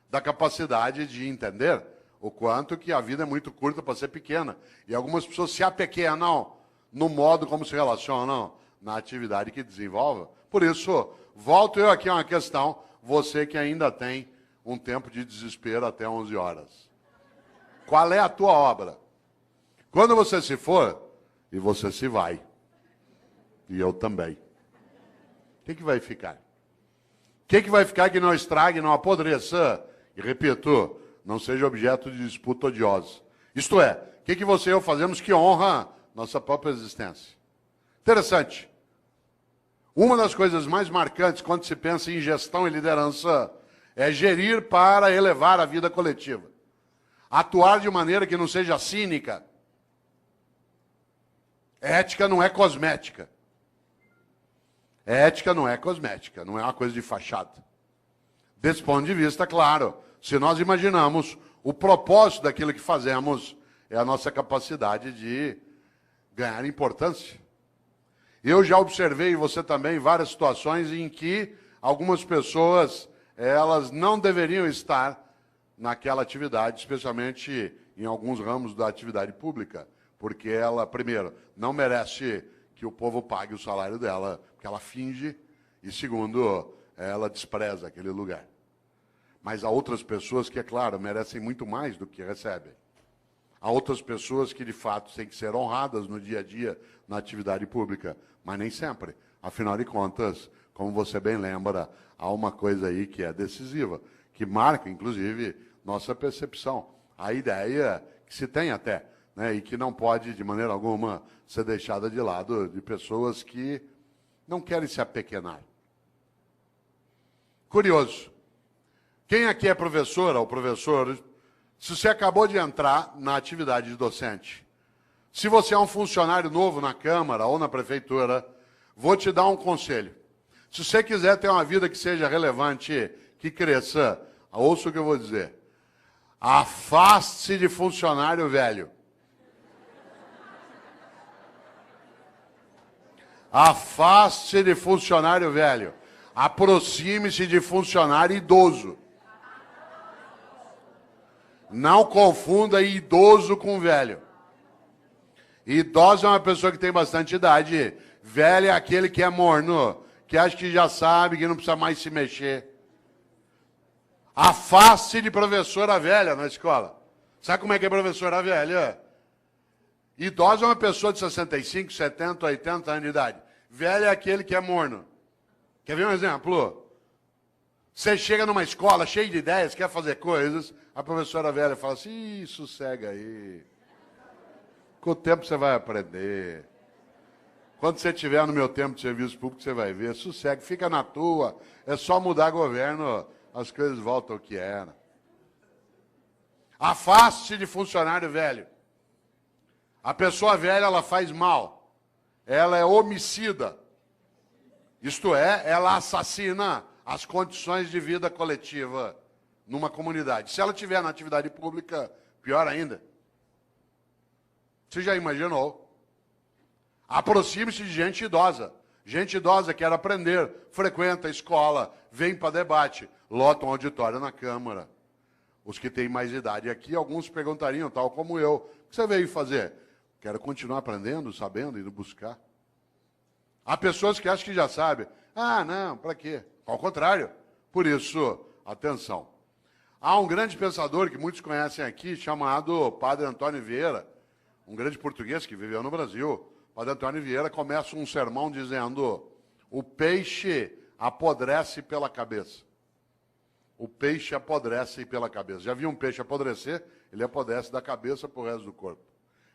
Da capacidade de entender o quanto que a vida é muito curta para ser pequena. E algumas pessoas se apequenam no modo como se relacionam na atividade que desenvolvem. Por isso, volto eu aqui a uma questão, você que ainda tem um tempo de desespero até 11 horas. Qual é a tua obra? Quando você se for, e você se vai, e eu também, o que vai ficar? O que vai ficar que não estrague, não apodreça? E repito, não seja objeto de disputa odiosa. Isto é, o que você e eu fazemos que honra nossa própria existência? Interessante. Uma das coisas mais marcantes quando se pensa em gestão e liderança é gerir para elevar a vida coletiva. Atuar de maneira que não seja cínica. Ética não é cosmética. Ética não é cosmética, não é uma coisa de fachada. Desse ponto de vista, claro, se nós imaginamos o propósito daquilo que fazemos, é a nossa capacidade de ganhar importância. Eu já observei, você também, várias situações em que algumas pessoas, elas não deveriam estar naquela atividade, especialmente em alguns ramos da atividade pública. porque ela, primeiro, não merece que o povo pague o salário dela, porque ela finge, e segundo, ela despreza aquele lugar. Mas há outras pessoas que, é claro, merecem muito mais do que recebem. Há outras pessoas que, de fato, têm que ser honradas no dia a dia, na atividade pública, mas nem sempre. Afinal de contas, como você bem lembra, há uma coisa aí que é decisiva, que marca, inclusive, nossa percepção. A ideia que se tem até, né, e que não pode, de maneira alguma, ser deixada de lado de pessoas que não querem se apequenar. Curioso. Quem aqui é professora ou professor, se você acabou de entrar na atividade de docente, se você é um funcionário novo na Câmara ou na Prefeitura, vou te dar um conselho. Se você quiser ter uma vida que seja relevante, que cresça, ouça o que eu vou dizer. Afaste-se de funcionário velho. Afaste-se de funcionário velho. Aproxime-se de funcionário idoso. Não confunda idoso com velho. Idoso é uma pessoa que tem bastante idade. Velho é aquele que é morno, que acha que já sabe, que não precisa mais se mexer. Afaste de professora velha na escola. Sabe como é que é professora velha? Idoso é uma pessoa de 65, 70, 80 anos de idade. Velho é aquele que é morno. Quer ver um exemplo? Você chega numa escola cheia de ideias, quer fazer coisas, a professora velha fala assim, ih, sossega aí. Com o tempo você vai aprender. Quando você estiver no meu tempo de serviço público, você vai ver. Sossega, fica na tua. É só mudar governo, as coisas voltam ao que era. Afaste de funcionário velho. A pessoa velha, ela faz mal. Ela é homicida. Isto é, ela assassina as condições de vida coletiva numa comunidade. Se ela estiver na atividade pública, pior ainda. Você já imaginou? Aproxime-se de gente idosa. Gente idosa quer aprender, frequenta a escola, vem para debate, lota um auditório na Câmara. Os que têm mais idade aqui, alguns perguntariam, tal como eu, o que você veio fazer? Quero continuar aprendendo, sabendo, indo buscar. Há pessoas que acham que já sabem. Ah, não, para quê? Ao contrário. Por isso, atenção. Há um grande pensador que muitos conhecem aqui, chamado Padre Antônio Vieira, um grande português que viveu no Brasil. Padre Antônio Vieira começa um sermão dizendo: o peixe apodrece pela cabeça. O peixe apodrece pela cabeça. Já viu um peixe apodrecer? Ele apodrece da cabeça para o resto do corpo.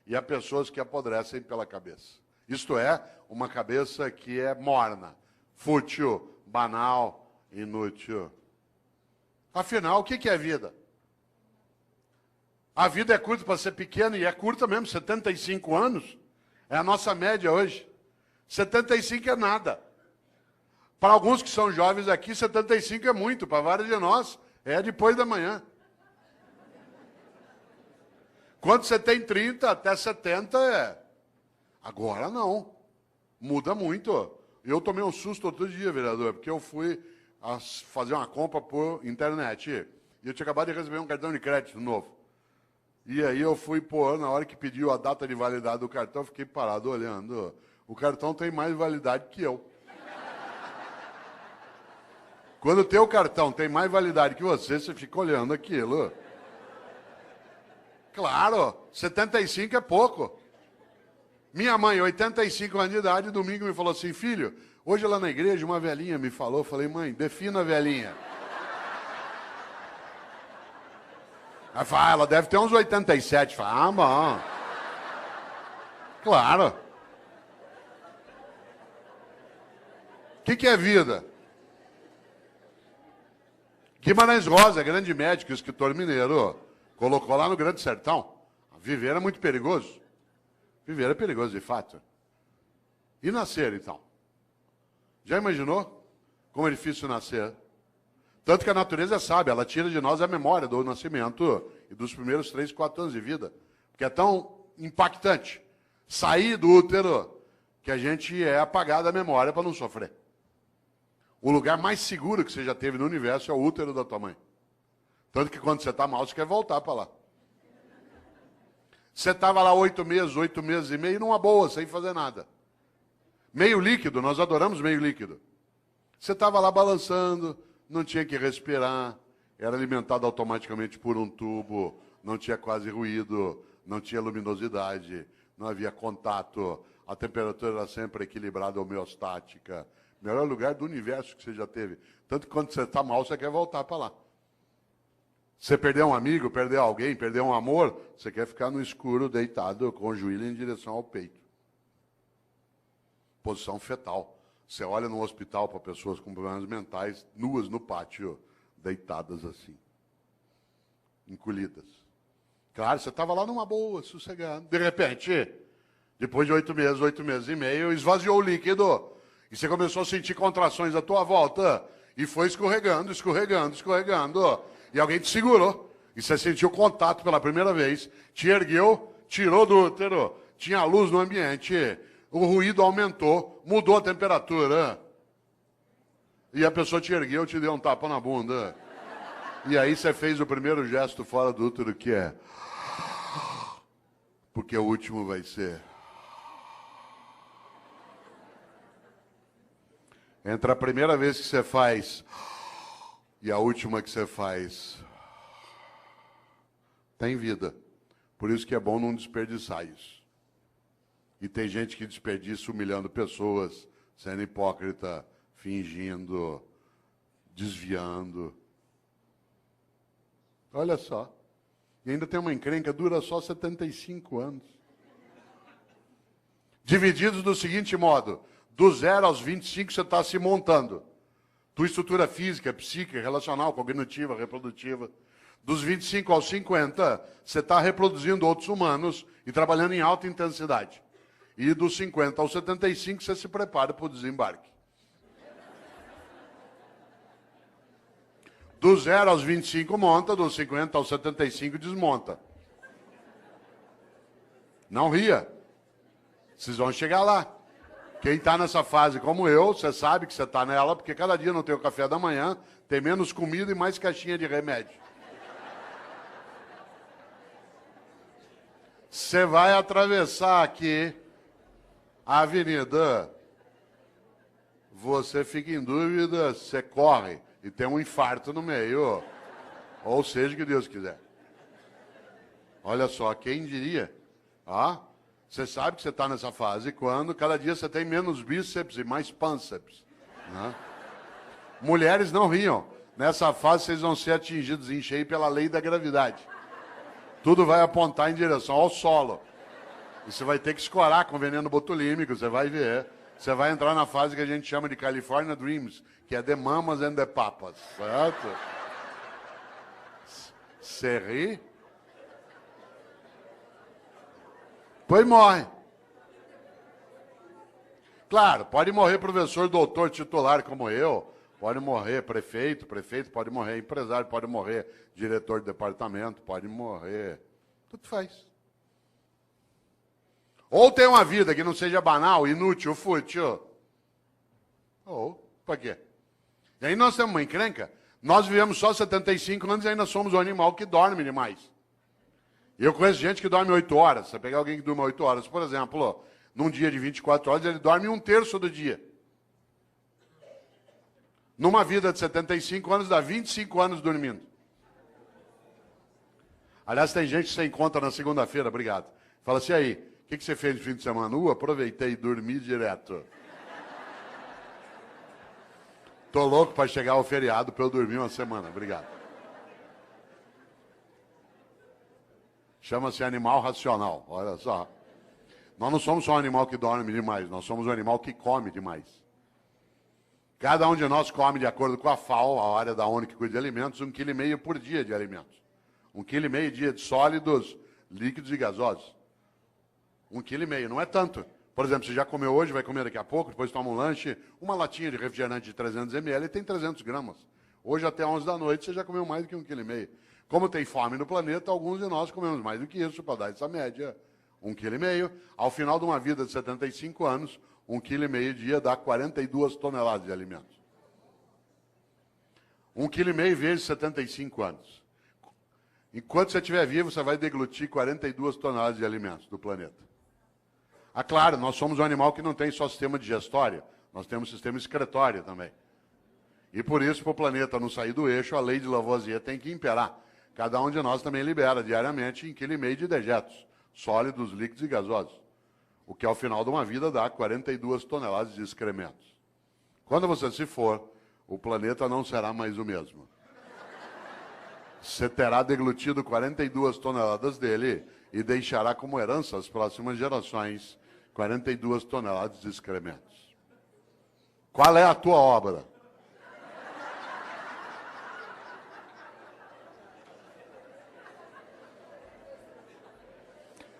E há pessoas que apodrecem pela cabeça. Isto é, uma cabeça que é morna, fútil, banal, inútil. Afinal, o que é vida? A vida é curta para ser pequena, e é curta mesmo, 75 anos. É a nossa média hoje. 75 é nada. Para alguns que são jovens aqui, 75 é muito. Para vários de nós, é depois da manhã. Quando você tem 30 até 70, é. Agora não. Muda muito. Eu tomei um susto outro dia, vereador, porque eu fui fazer uma compra por internet. E eu tinha acabado de receber um cartão de crédito novo. E aí eu fui pôr, na hora que pediu a data de validade do cartão, eu fiquei parado olhando. O cartão tem mais validade que eu. Quando o teu cartão tem mais validade que você fica olhando aquilo. Claro, 75 é pouco. Minha mãe, 85 anos de idade, domingo me falou assim, filho, hoje lá na igreja uma velhinha me falou, eu falei, mãe, defina a velhinha. Ela fala, ela deve ter uns 87. Fala, ah, bom. Claro. O que é vida? Guimarães Rosa, grande médico, escritor mineiro, colocou lá no Grande Sertão. Viver é muito perigoso. Viver é perigoso, de fato. E nascer, então? Já imaginou como é difícil nascer? Tanto que a natureza sabe, ela tira de nós a memória do nascimento e dos primeiros 3, 4 anos de vida. Porque é tão impactante sair do útero que a gente é apagado da memória para não sofrer. O lugar mais seguro que você já teve no universo é o útero da tua mãe. Tanto que quando você está mal, você quer voltar para lá. Você estava lá 8 meses e meio, numa boa, sem fazer nada. Meio líquido, nós adoramos meio líquido. Você estava lá balançando, não tinha que respirar, era alimentado automaticamente por um tubo, não tinha quase ruído, não tinha luminosidade, não havia contato, a temperatura era sempre equilibrada, homeostática. Melhor lugar do universo que você já teve. Tanto que quando você está mal, você quer voltar para lá. Você perdeu um amigo, perdeu alguém, perdeu um amor, você quer ficar no escuro, deitado, com o joelho em direção ao peito. Posição fetal. Você olha no hospital para pessoas com problemas mentais, nuas no pátio, deitadas assim, encolhidas. Claro, você estava lá numa boa, sossegado. De repente, depois de 8 meses e meio, esvaziou o líquido. E você começou a sentir contrações à tua volta. E foi escorregando, escorregando, escorregando. E alguém te segurou. E você sentiu contato pela primeira vez. Te ergueu, tirou do útero. Tinha luz no ambiente. O ruído aumentou, mudou a temperatura. E a pessoa te ergueu, te deu um tapa na bunda. E aí você fez o primeiro gesto fora do útero, que é... Porque o último vai ser... Entre a primeira vez que você faz e a última que você faz, tem vida. Por isso que é bom não desperdiçar isso. E tem gente que desperdiça humilhando pessoas, sendo hipócrita, fingindo, desviando. Olha só. E ainda tem uma encrenca, dura só 75 anos. Divididos do seguinte modo: do 0 aos 25 você está se montando. Tua estrutura física, psíquica, relacional, cognitiva, reprodutiva. Dos 25 aos 50, você está reproduzindo outros humanos e trabalhando em alta intensidade. E dos 50 aos 75, você se prepara para o desembarque. Do 0 aos 25 monta, dos 50 aos 75 desmonta. Não ria. Vocês vão chegar lá. Quem está nessa fase como eu, você sabe que você está nela, porque cada dia não tem o café da manhã, tem menos comida e mais caixinha de remédio. Você vai atravessar aqui a avenida, você fica em dúvida, você corre e tem um infarto no meio, ou seja, que Deus quiser. Olha só, quem diria? Você sabe que você está nessa fase quando cada dia você tem menos bíceps e mais pânceps. Né? Mulheres não riam. Nessa fase vocês vão ser atingidos em cheio pela lei da gravidade. Tudo vai apontar em direção ao solo. E você vai ter que escorar com veneno botulímico, você vai ver. Você vai entrar na fase que a gente chama de California Dreams, que é The Mamas and the Papas. Certo? Você ri? Pois morre. Claro, pode morrer professor, doutor, titular como eu, pode morrer prefeito pode morrer empresário, pode morrer diretor de departamento, pode morrer, tudo faz. Ou tem uma vida que não seja banal, inútil, fútil. Ou, por quê? E aí nós temos uma encrenca, nós vivemos só 75 anos e ainda somos um animal que dorme demais. Eu conheço gente que dorme 8 horas. Você pegar alguém que dorme 8 horas, por exemplo, num dia de 24 horas, ele dorme 1/3 do dia. Numa vida de 75 anos, dá 25 anos dormindo. Aliás, tem gente que você encontra na segunda-feira, obrigado. Fala assim, aí, o que você fez no fim de semana? Aproveitei e dormi direto. Tô louco para chegar ao feriado para eu dormir uma semana, obrigado. Chama-se animal racional, olha só. Nós não somos só um animal que dorme demais, nós somos um animal que come demais. Cada um de nós come, de acordo com a FAO, a área da ONU que cuida de alimentos, 1,5 kg por dia de alimentos. 1,5 kg dia de sólidos, líquidos e gasosos. 1,5 kg, não é tanto. Por exemplo, você já comeu hoje, vai comer daqui a pouco, depois toma um lanche, uma latinha de refrigerante de 300 ml tem 300 gramas. Hoje até 11 da noite você já comeu mais do que 1,5 kg. Como tem fome no planeta, alguns de nós comemos mais do que isso, para dar essa média. 1,5 kg. Ao final de uma vida de 75 anos, 1,5 kg dia dá 42 toneladas de alimentos. 1,5 kg vezes 75 anos. Enquanto você estiver vivo, você vai deglutir 42 toneladas de alimentos do planeta. Ah, claro, nós somos um animal que não tem só sistema digestório, nós temos sistema excretório também. E por isso, para o planeta não sair do eixo, a lei de Lavoisier tem que imperar. Cada um de nós também libera diariamente 1,5 kg de dejetos, sólidos, líquidos e gasosos. O que ao final de uma vida dá 42 toneladas de excrementos. Quando você se for, o planeta não será mais o mesmo. Você terá deglutido 42 toneladas dele e deixará como herança às próximas gerações 42 toneladas de excrementos. Qual é a tua obra?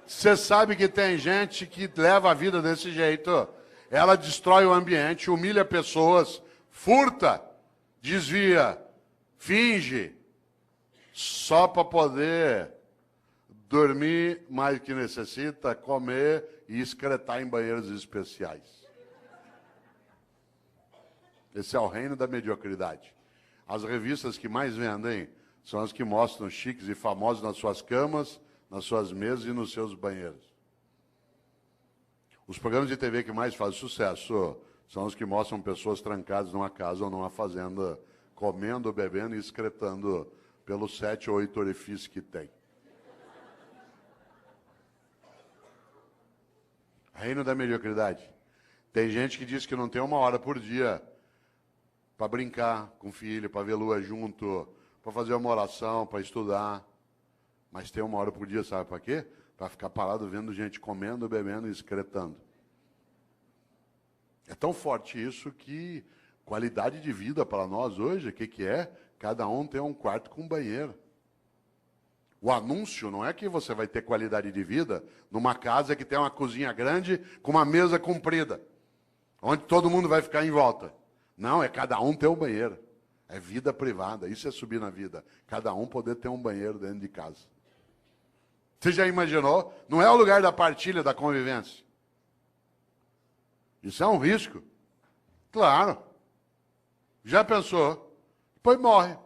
Você sabe que tem gente que leva a vida desse jeito. Ela destrói o ambiente, humilha pessoas, furta, desvia, finge, só para poder dormir mais que necessita, comer e excretar em banheiros especiais. Esse é o reino da mediocridade. As revistas que mais vendem são as que mostram chiques e famosos nas suas camas, nas suas mesas e nos seus banheiros. Os programas de TV que mais fazem sucesso são os que mostram pessoas trancadas numa casa ou numa fazenda, comendo, bebendo e excretando pelos 7 ou 8 orifícios que tem. Reino da mediocridade. Tem gente que diz que não tem 1 hora por dia para brincar com o filho, para ver lua junto, para fazer uma oração, para estudar. Mas tem 1 hora por dia, sabe para quê? Para ficar parado vendo gente comendo, bebendo e excretando. É tão forte isso que qualidade de vida para nós hoje, o que é? Cada um tem um quarto com banheiro. O anúncio não é que você vai ter qualidade de vida numa casa que tem uma cozinha grande com uma mesa comprida, onde todo mundo vai ficar em volta. Não, é cada um ter um banheiro. É vida privada, isso é subir na vida. Cada um poder ter um banheiro dentro de casa. Você já imaginou? Não é o lugar da partilha, da convivência. Isso é um risco. Claro. Já pensou? Depois morre.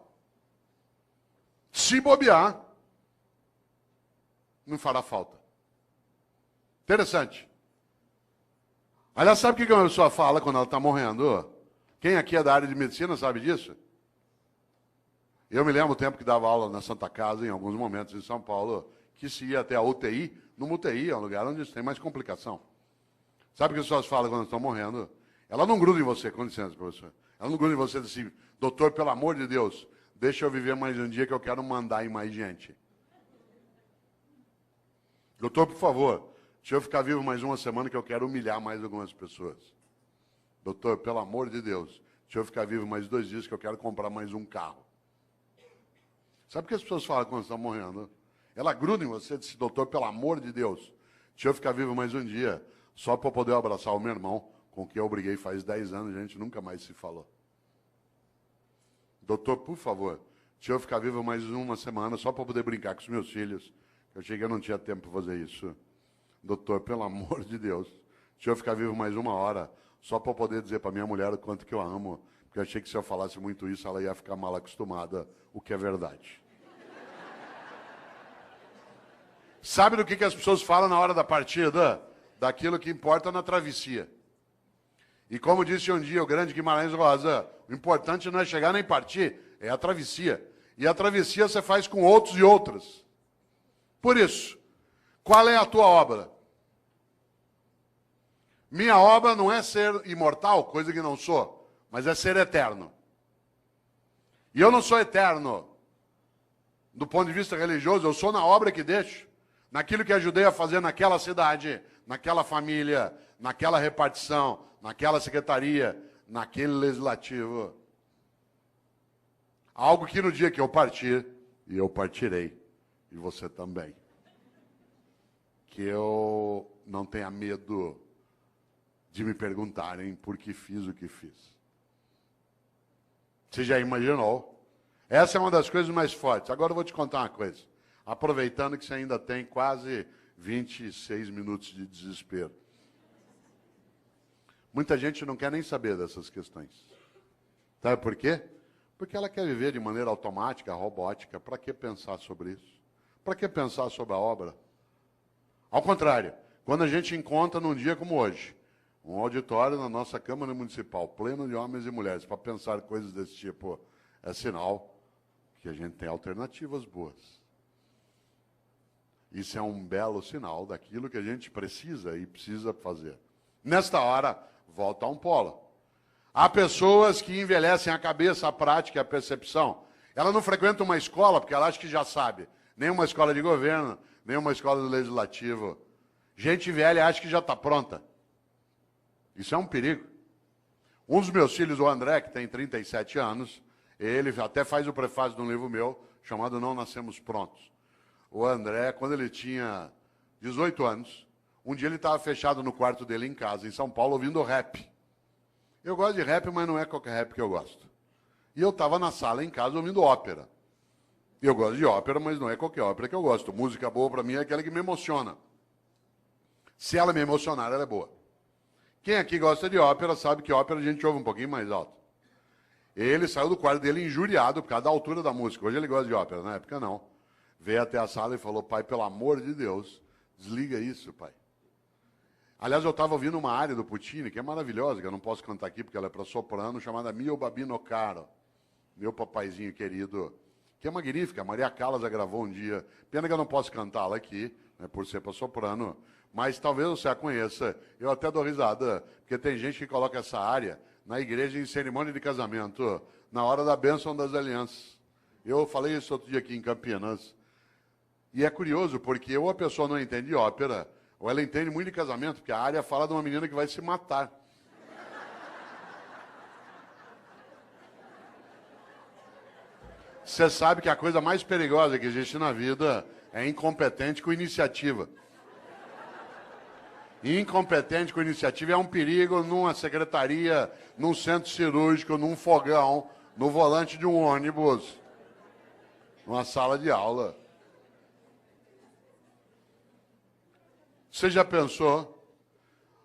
Se bobear, não fará falta. Interessante. Aliás, sabe o que uma pessoa fala quando ela está morrendo? Quem aqui é da área de medicina sabe disso? Eu me lembro o tempo que dava aula na Santa Casa, em alguns momentos em São Paulo, que se ia até a UTI. Numa UTI é um lugar onde tem mais complicação. Sabe o que as pessoas falam quando estão morrendo? Ela não gruda em você, com licença, professor. Ela não gruda em você e diz assim, doutor, pelo amor de Deus, deixa eu viver mais um dia que eu quero mandar em mais gente. Doutor, por favor, deixa eu ficar vivo mais 1 semana que eu quero humilhar mais algumas pessoas. Doutor, pelo amor de Deus, deixa eu ficar vivo mais 2 dias que eu quero comprar mais um carro. Sabe o que as pessoas falam quando estão morrendo? Ela gruda em você e diz, doutor, pelo amor de Deus, deixa eu ficar vivo mais um dia, só para poder abraçar o meu irmão, com quem eu briguei faz 10 anos, a gente nunca mais se falou. Doutor, por favor, deixa eu ficar vivo mais 1 semana, só para poder brincar com os meus filhos. Eu achei que eu não tinha tempo para fazer isso. Doutor, pelo amor de Deus, deixa eu ficar vivo mais 1 hora, só para poder dizer para minha mulher o quanto que eu amo, porque eu achei que se eu falasse muito isso, ela ia ficar mal acostumada, o que é verdade. Sabe do que as pessoas falam na hora da partida? Daquilo que importa na travessia. E como disse um dia o grande Guimarães Rosa, o importante não é chegar nem partir, é a travessia. E a travessia você faz com outros e outras. Por isso, qual é a tua obra? Minha obra não é ser imortal, coisa que não sou, mas é ser eterno. E eu não sou eterno do ponto de vista religioso, eu sou na obra que deixo, naquilo que ajudei a fazer naquela cidade, naquela família, naquela repartição, naquela secretaria, naquele legislativo. Algo que no dia que eu partir, e eu partirei, e você também, que eu não tenha medo de me perguntarem por que fiz o que fiz. Você já imaginou? Essa é uma das coisas mais fortes. Agora eu vou te contar uma coisa. Aproveitando que você ainda tem quase 26 minutos de desespero. Muita gente não quer nem saber dessas questões. Sabe por quê? Porque ela quer viver de maneira automática, robótica. Para que pensar sobre isso? Para que pensar sobre a obra? Ao contrário, quando a gente encontra num dia como hoje, um auditório na nossa Câmara Municipal, pleno de homens e mulheres, para pensar coisas desse tipo, é sinal que a gente tem alternativas boas. Isso é um belo sinal daquilo que a gente precisa e precisa fazer. Nesta hora, volta a um polo. Há pessoas que envelhecem a cabeça, a prática e a percepção. Ela não frequenta uma escola porque ela acha que já sabe. Nem uma escola de governo, nem uma escola do legislativo. Gente velha acha que já está pronta. Isso é um perigo. Um dos meus filhos, o André, que tem 37 anos, ele até faz o prefácio de um livro meu, chamado Não Nascemos Prontos. O André, quando ele tinha 18 anos, um dia ele estava fechado no quarto dele em casa, em São Paulo, ouvindo rap. Eu gosto de rap, mas não é qualquer rap que eu gosto. E eu estava na sala em casa ouvindo ópera. Eu gosto de ópera, mas não é qualquer ópera que eu gosto. Música boa para mim é aquela que me emociona. Se ela me emocionar, ela é boa. Quem aqui gosta de ópera sabe que ópera a gente ouve um pouquinho mais alto. Ele saiu do quarto dele injuriado por causa da altura da música. Hoje ele gosta de ópera, na época não. Veio até a sala e falou, pai, pelo amor de Deus, desliga isso, pai. Aliás, eu estava ouvindo uma área do Puccini, que é maravilhosa, que eu não posso cantar aqui porque ela é para soprano, chamada Mio Babino Caro, meu papaizinho querido, que é magnífica. A Maria Callas a gravou um dia. Pena que eu não posso cantá-la aqui, né, por ser para soprano, mas talvez você a conheça. Eu até dou risada, porque tem gente que coloca essa área na igreja em cerimônia de casamento, na hora da bênção das alianças. Eu falei isso outro dia aqui em Campinas. E é curioso, porque ou a pessoa não entende de ópera, ou ela entende muito de casamento, porque a área fala de uma menina que vai se matar. Você sabe que a coisa mais perigosa que existe na vida é incompetente com iniciativa. E incompetente com iniciativa é um perigo numa secretaria, num centro cirúrgico, num fogão, no volante de um ônibus, numa sala de aula. Você já pensou?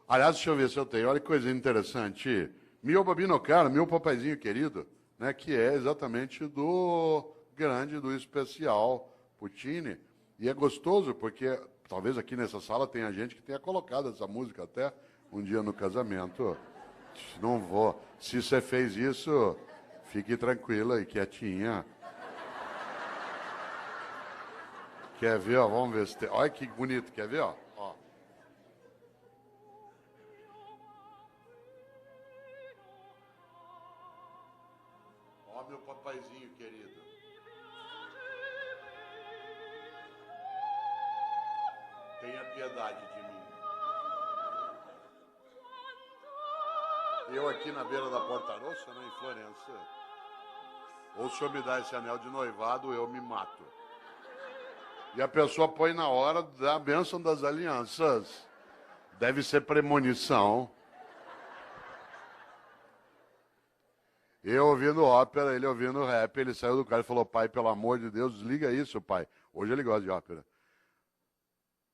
Aliás, deixa eu ver se eu tenho. Olha que coisa interessante. Mio Babino Caro, meu papaizinho querido, né, que é exatamente do grande, do especial Puccini. E é gostoso, porque talvez aqui nessa sala tenha gente que tenha colocado essa música até um dia no casamento. Não vou. Se você fez isso, fique tranquila e quietinha. Quer ver? Ó, vamos ver se tem. Olha que bonito. Quer ver? Ó? Ó, meu papaizinho querido. Tenha piedade de mim. Eu aqui na beira da Porta Rossa, né, em Florença. Ou se o senhor me dá esse anel de noivado, eu me mato. E a pessoa põe na hora da bênção das alianças. Deve ser premonição. Eu ouvindo ópera, ele ouvindo rap, ele saiu do carro e falou, pai, pelo amor de Deus, desliga isso, pai. Hoje ele gosta de ópera.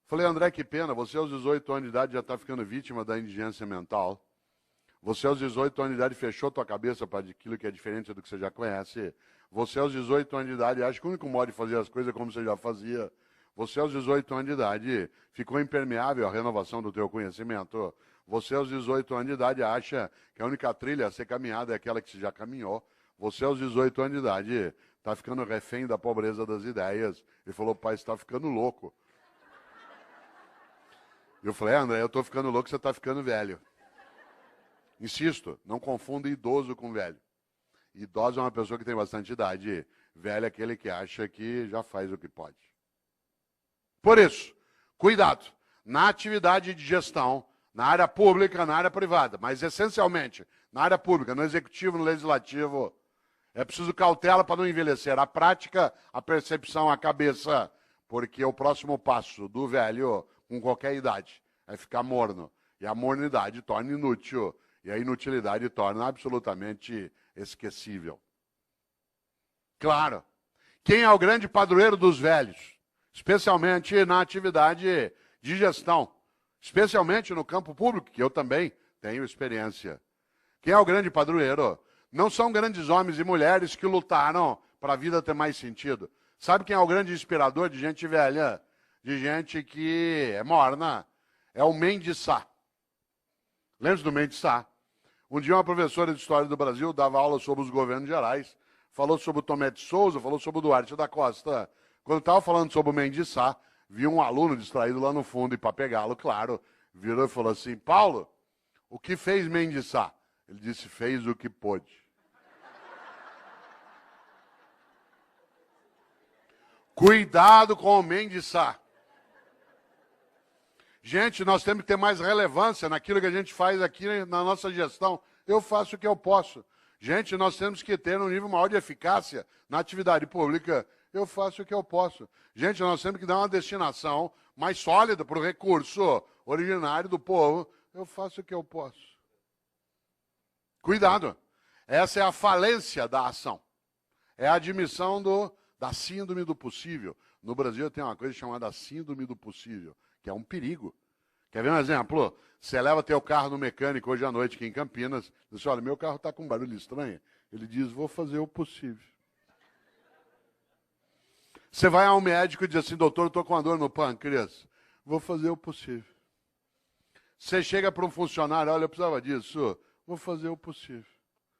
Falei, André, que pena, você aos 18 anos de idade já está ficando vítima da indigência mental. Você aos 18 anos de idade fechou tua cabeça para aquilo que é diferente do que você já conhece. Você aos 18 anos de idade acha que o único modo de fazer as coisas é como você já fazia. Você aos 18 anos de idade ficou impermeável à renovação do teu conhecimento. Você aos 18 anos de idade acha que a única trilha a ser caminhada é aquela que você já caminhou. Você aos 18 anos de idade está ficando refém da pobreza das ideias. Ele falou, pai, você está ficando louco. Eu falei, André, eu estou ficando louco, você está ficando velho. Insisto, não confunda idoso com velho. Idoso é uma pessoa que tem bastante idade. Velho é aquele que acha que já faz o que pode. Por isso, cuidado na atividade de gestão, na área pública, na área privada, mas essencialmente na área pública, no executivo, no legislativo. É preciso cautela para não envelhecer. A prática, a percepção, a cabeça, porque o próximo passo do velho, com qualquer idade, é ficar morno. E a mornidade torna inútil. E a inutilidade torna absolutamente esquecível. Claro, quem é o grande padroeiro dos velhos? Especialmente na atividade de gestão. Especialmente no campo público, que eu também tenho experiência. Quem é o grande padroeiro? Não são grandes homens e mulheres que lutaram para a vida ter mais sentido. Sabe quem é o grande inspirador de gente velha? De gente que é morna? É o Mendes Sá. Lembra do Mendes Sá? Um dia uma professora de História do Brasil dava aula sobre os governos gerais, falou sobre o Tomé de Souza, falou sobre o Duarte da Costa. Quando estava falando sobre o Mendes Sá, viu um aluno distraído lá no fundo e para pegá-lo, claro, virou e falou assim, Paulo, o que fez Mendes Sá? Ele disse, fez o que pôde. Cuidado com o Mendes Sá. Gente, nós temos que ter mais relevância naquilo que a gente faz aqui na nossa gestão. Eu faço o que eu posso. Gente, nós temos que ter um nível maior de eficácia na atividade pública. Eu faço o que eu posso. Gente, nós temos que dar uma destinação mais sólida para o recurso originário do povo. Eu faço o que eu posso. Cuidado. Essa é a falência da ação. É a admissão da síndrome do possível. No Brasil tem uma coisa chamada síndrome do possível, que é um perigo. Quer ver um exemplo? Você leva teu carro no mecânico hoje à noite aqui em Campinas, diz, olha, meu carro está com um barulho estranho. Ele diz, vou fazer o possível. Você vai ao médico e diz assim, doutor, eu estou com uma dor no pâncreas. Vou fazer o possível. Você chega para um funcionário, olha, eu precisava disso. Vou fazer o possível.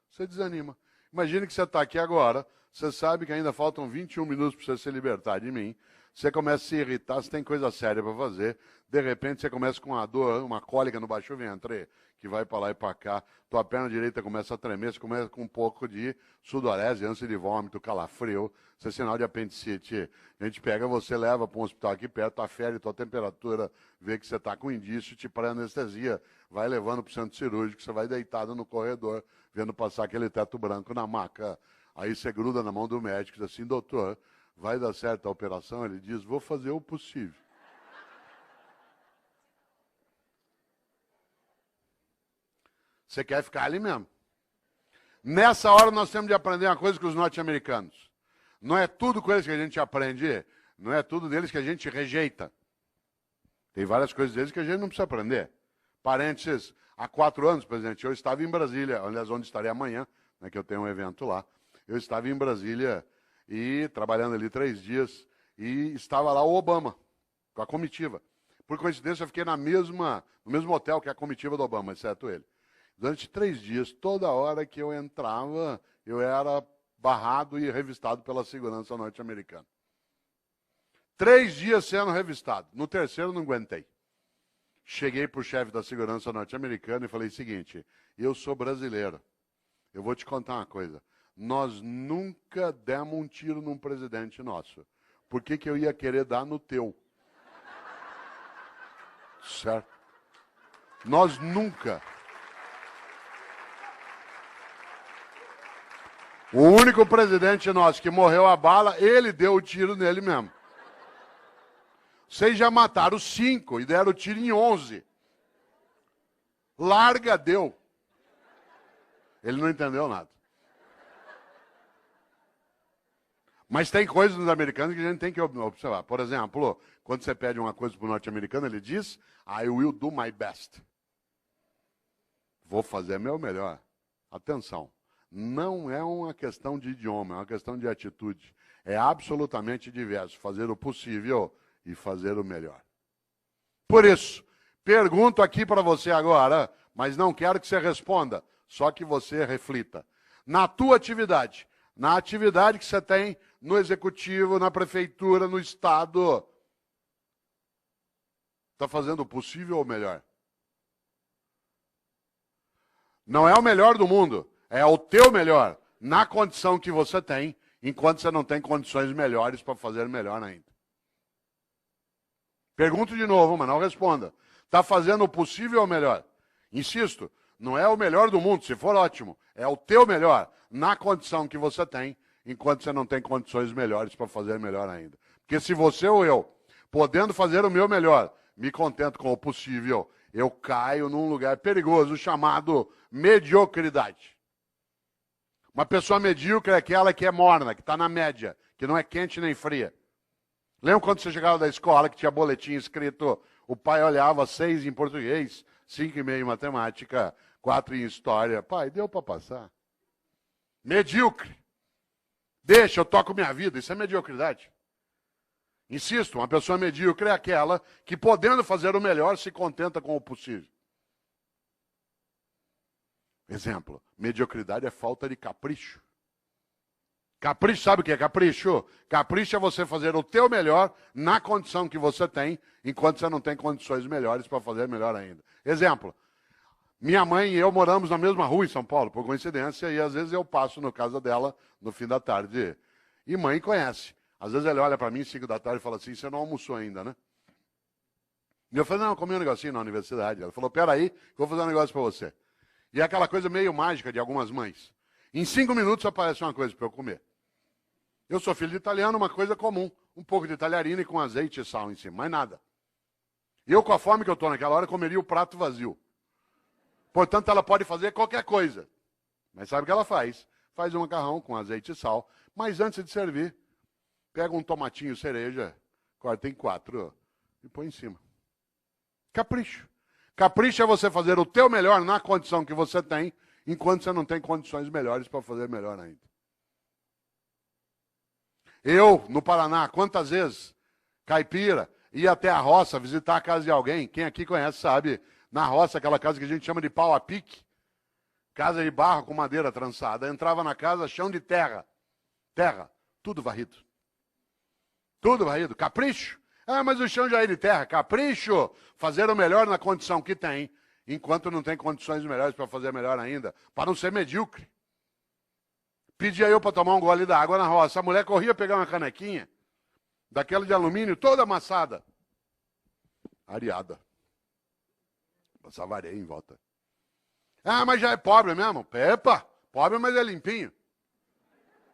Você desanima. Imagine que você está aqui agora, você sabe que ainda faltam 21 minutos para você se libertar de mim. Você começa a se irritar, você tem coisa séria para fazer. De repente, você começa com uma dor, uma cólica no baixo ventre, que vai para lá e para cá. Tua perna direita começa a tremer, você começa com um pouco de sudorese, ânsia de vômito, calafrio. Isso é sinal de apendicite. A gente pega você, leva para um hospital aqui perto, afere tua temperatura, vê que você está com indício, te pré-anestesia. Vai levando para o centro cirúrgico, você vai deitado no corredor, vendo passar aquele teto branco na maca. Aí você gruda na mão do médico e diz assim, doutor, vai dar certo a operação? Ele diz, vou fazer o possível. Você quer ficar ali mesmo. Nessa hora nós temos de aprender uma coisa com os norte-americanos. Não é tudo com eles que a gente aprende, não é tudo deles que a gente rejeita. Tem várias coisas deles que a gente não precisa aprender. Parênteses, há 4 anos, presidente, eu estava em Brasília, aliás, onde estarei amanhã, né, que eu tenho um evento lá. Eu estava em Brasília e trabalhando ali 3 dias e estava lá o Obama, com a comitiva. Por coincidência, eu fiquei no mesmo hotel que a comitiva do Obama, exceto ele. Durante 3 dias, toda hora que eu entrava, eu era barrado e revistado pela segurança norte-americana. 3 dias sendo revistado. No terceiro, não aguentei. Cheguei para o chefe da segurança norte-americana e falei o seguinte, eu sou brasileiro. Eu vou te contar uma coisa. Nós nunca demos um tiro num presidente nosso. Por que eu ia querer dar no teu? Certo? Nós nunca. O único presidente nosso que morreu a bala, ele deu o tiro nele mesmo. Vocês já mataram 5 e deram o tiro em 11. Larga, deu. Ele não entendeu nada. Mas tem coisas nos americanos que a gente tem que observar. Por exemplo, quando você pede uma coisa para o norte-americano, ele diz, I will do my best. Vou fazer meu melhor. Atenção. Não é uma questão de idioma, é uma questão de atitude. É absolutamente diverso. Fazer o possível e fazer o melhor. Por isso, pergunto aqui para você agora, mas não quero que você responda, só que você reflita. Na tua atividade, na atividade que você tem no executivo, na prefeitura, no estado, está fazendo o possível ou o melhor? Não é o melhor do mundo, é o teu melhor, na condição que você tem, enquanto você não tem condições melhores para fazer melhor ainda. Pergunto de novo, mas não responda. Está fazendo o possível ou o melhor? Insisto, não é o melhor do mundo, se for ótimo, é o teu melhor, na condição que você tem, enquanto você não tem condições melhores para fazer melhor ainda. Porque se você ou eu, podendo fazer o meu melhor, me contento com o possível, eu caio num lugar perigoso chamado mediocridade. Uma pessoa medíocre é aquela que é morna, que está na média, que não é quente nem fria. Lembra quando você chegava da escola que tinha boletim escrito, o pai olhava 6 em português, 5,5 em matemática, 4 em história. Pai, deu para passar. Medíocre. Deixa, eu toco minha vida. Isso é mediocridade. Insisto, uma pessoa medíocre é aquela que, podendo fazer o melhor, se contenta com o possível. Exemplo, mediocridade é falta de capricho. Capricho, sabe o que é capricho? Capricho é você fazer o teu melhor na condição que você tem, enquanto você não tem condições melhores para fazer melhor ainda. Exemplo, minha mãe e eu moramos na mesma rua em São Paulo, por coincidência, e às vezes eu passo na casa dela no fim da tarde. E mãe conhece. Às vezes ele olha para mim, 5 da tarde, e fala assim, você não almoçou ainda, né? E eu falei, não, eu comi um negocinho na universidade. Ela falou, peraí, que eu vou fazer um negócio para você. E é aquela coisa meio mágica de algumas mães. Em 5 minutos aparece uma coisa para eu comer. Eu sou filho de italiano, uma coisa comum. Um pouco de talharina com azeite e sal em cima, mais nada. Eu, com a fome que eu estou naquela hora, comeria o prato vazio. Portanto, ela pode fazer qualquer coisa. Mas sabe o que ela faz? Faz um macarrão com azeite e sal. Mas antes de servir, pega um tomatinho cereja, corta em 4 e põe em cima. Capricho. Capricho é você fazer o teu melhor na condição que você tem, enquanto você não tem condições melhores para fazer melhor ainda. Eu, no Paraná, quantas vezes, caipira, ia até a roça visitar a casa de alguém, quem aqui conhece sabe, na roça, aquela casa que a gente chama de pau a pique, casa de barro com madeira trançada, entrava na casa, chão de terra, tudo varrido. Tudo varrido, capricho. Ah, mas o chão já é de terra, capricho. Fazer o melhor na condição que tem, enquanto não tem condições melhores para fazer melhor ainda, para não ser medíocre. Pedia eu para tomar um gole d'água na roça. A mulher corria pegar uma canequinha, daquela de alumínio, toda amassada. Areada. Passava areia em volta. Ah, mas já é pobre mesmo. Epa, pobre, mas é limpinho.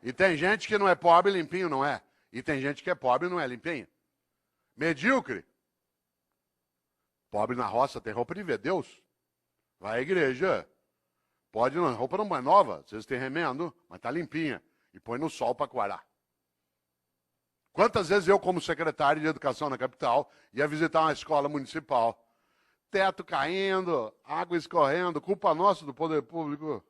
E tem gente que não é pobre, limpinho não é. E tem gente que é pobre e não é limpinho. Medíocre. Pobre na roça tem roupa de ver Deus. Vai à igreja. Pode, a roupa não é nova, às vezes tem remendo, mas está limpinha. E põe no sol para coarar. Quantas vezes eu, como secretário de educação na capital, ia visitar uma escola municipal. Teto caindo, água escorrendo, culpa nossa do poder público.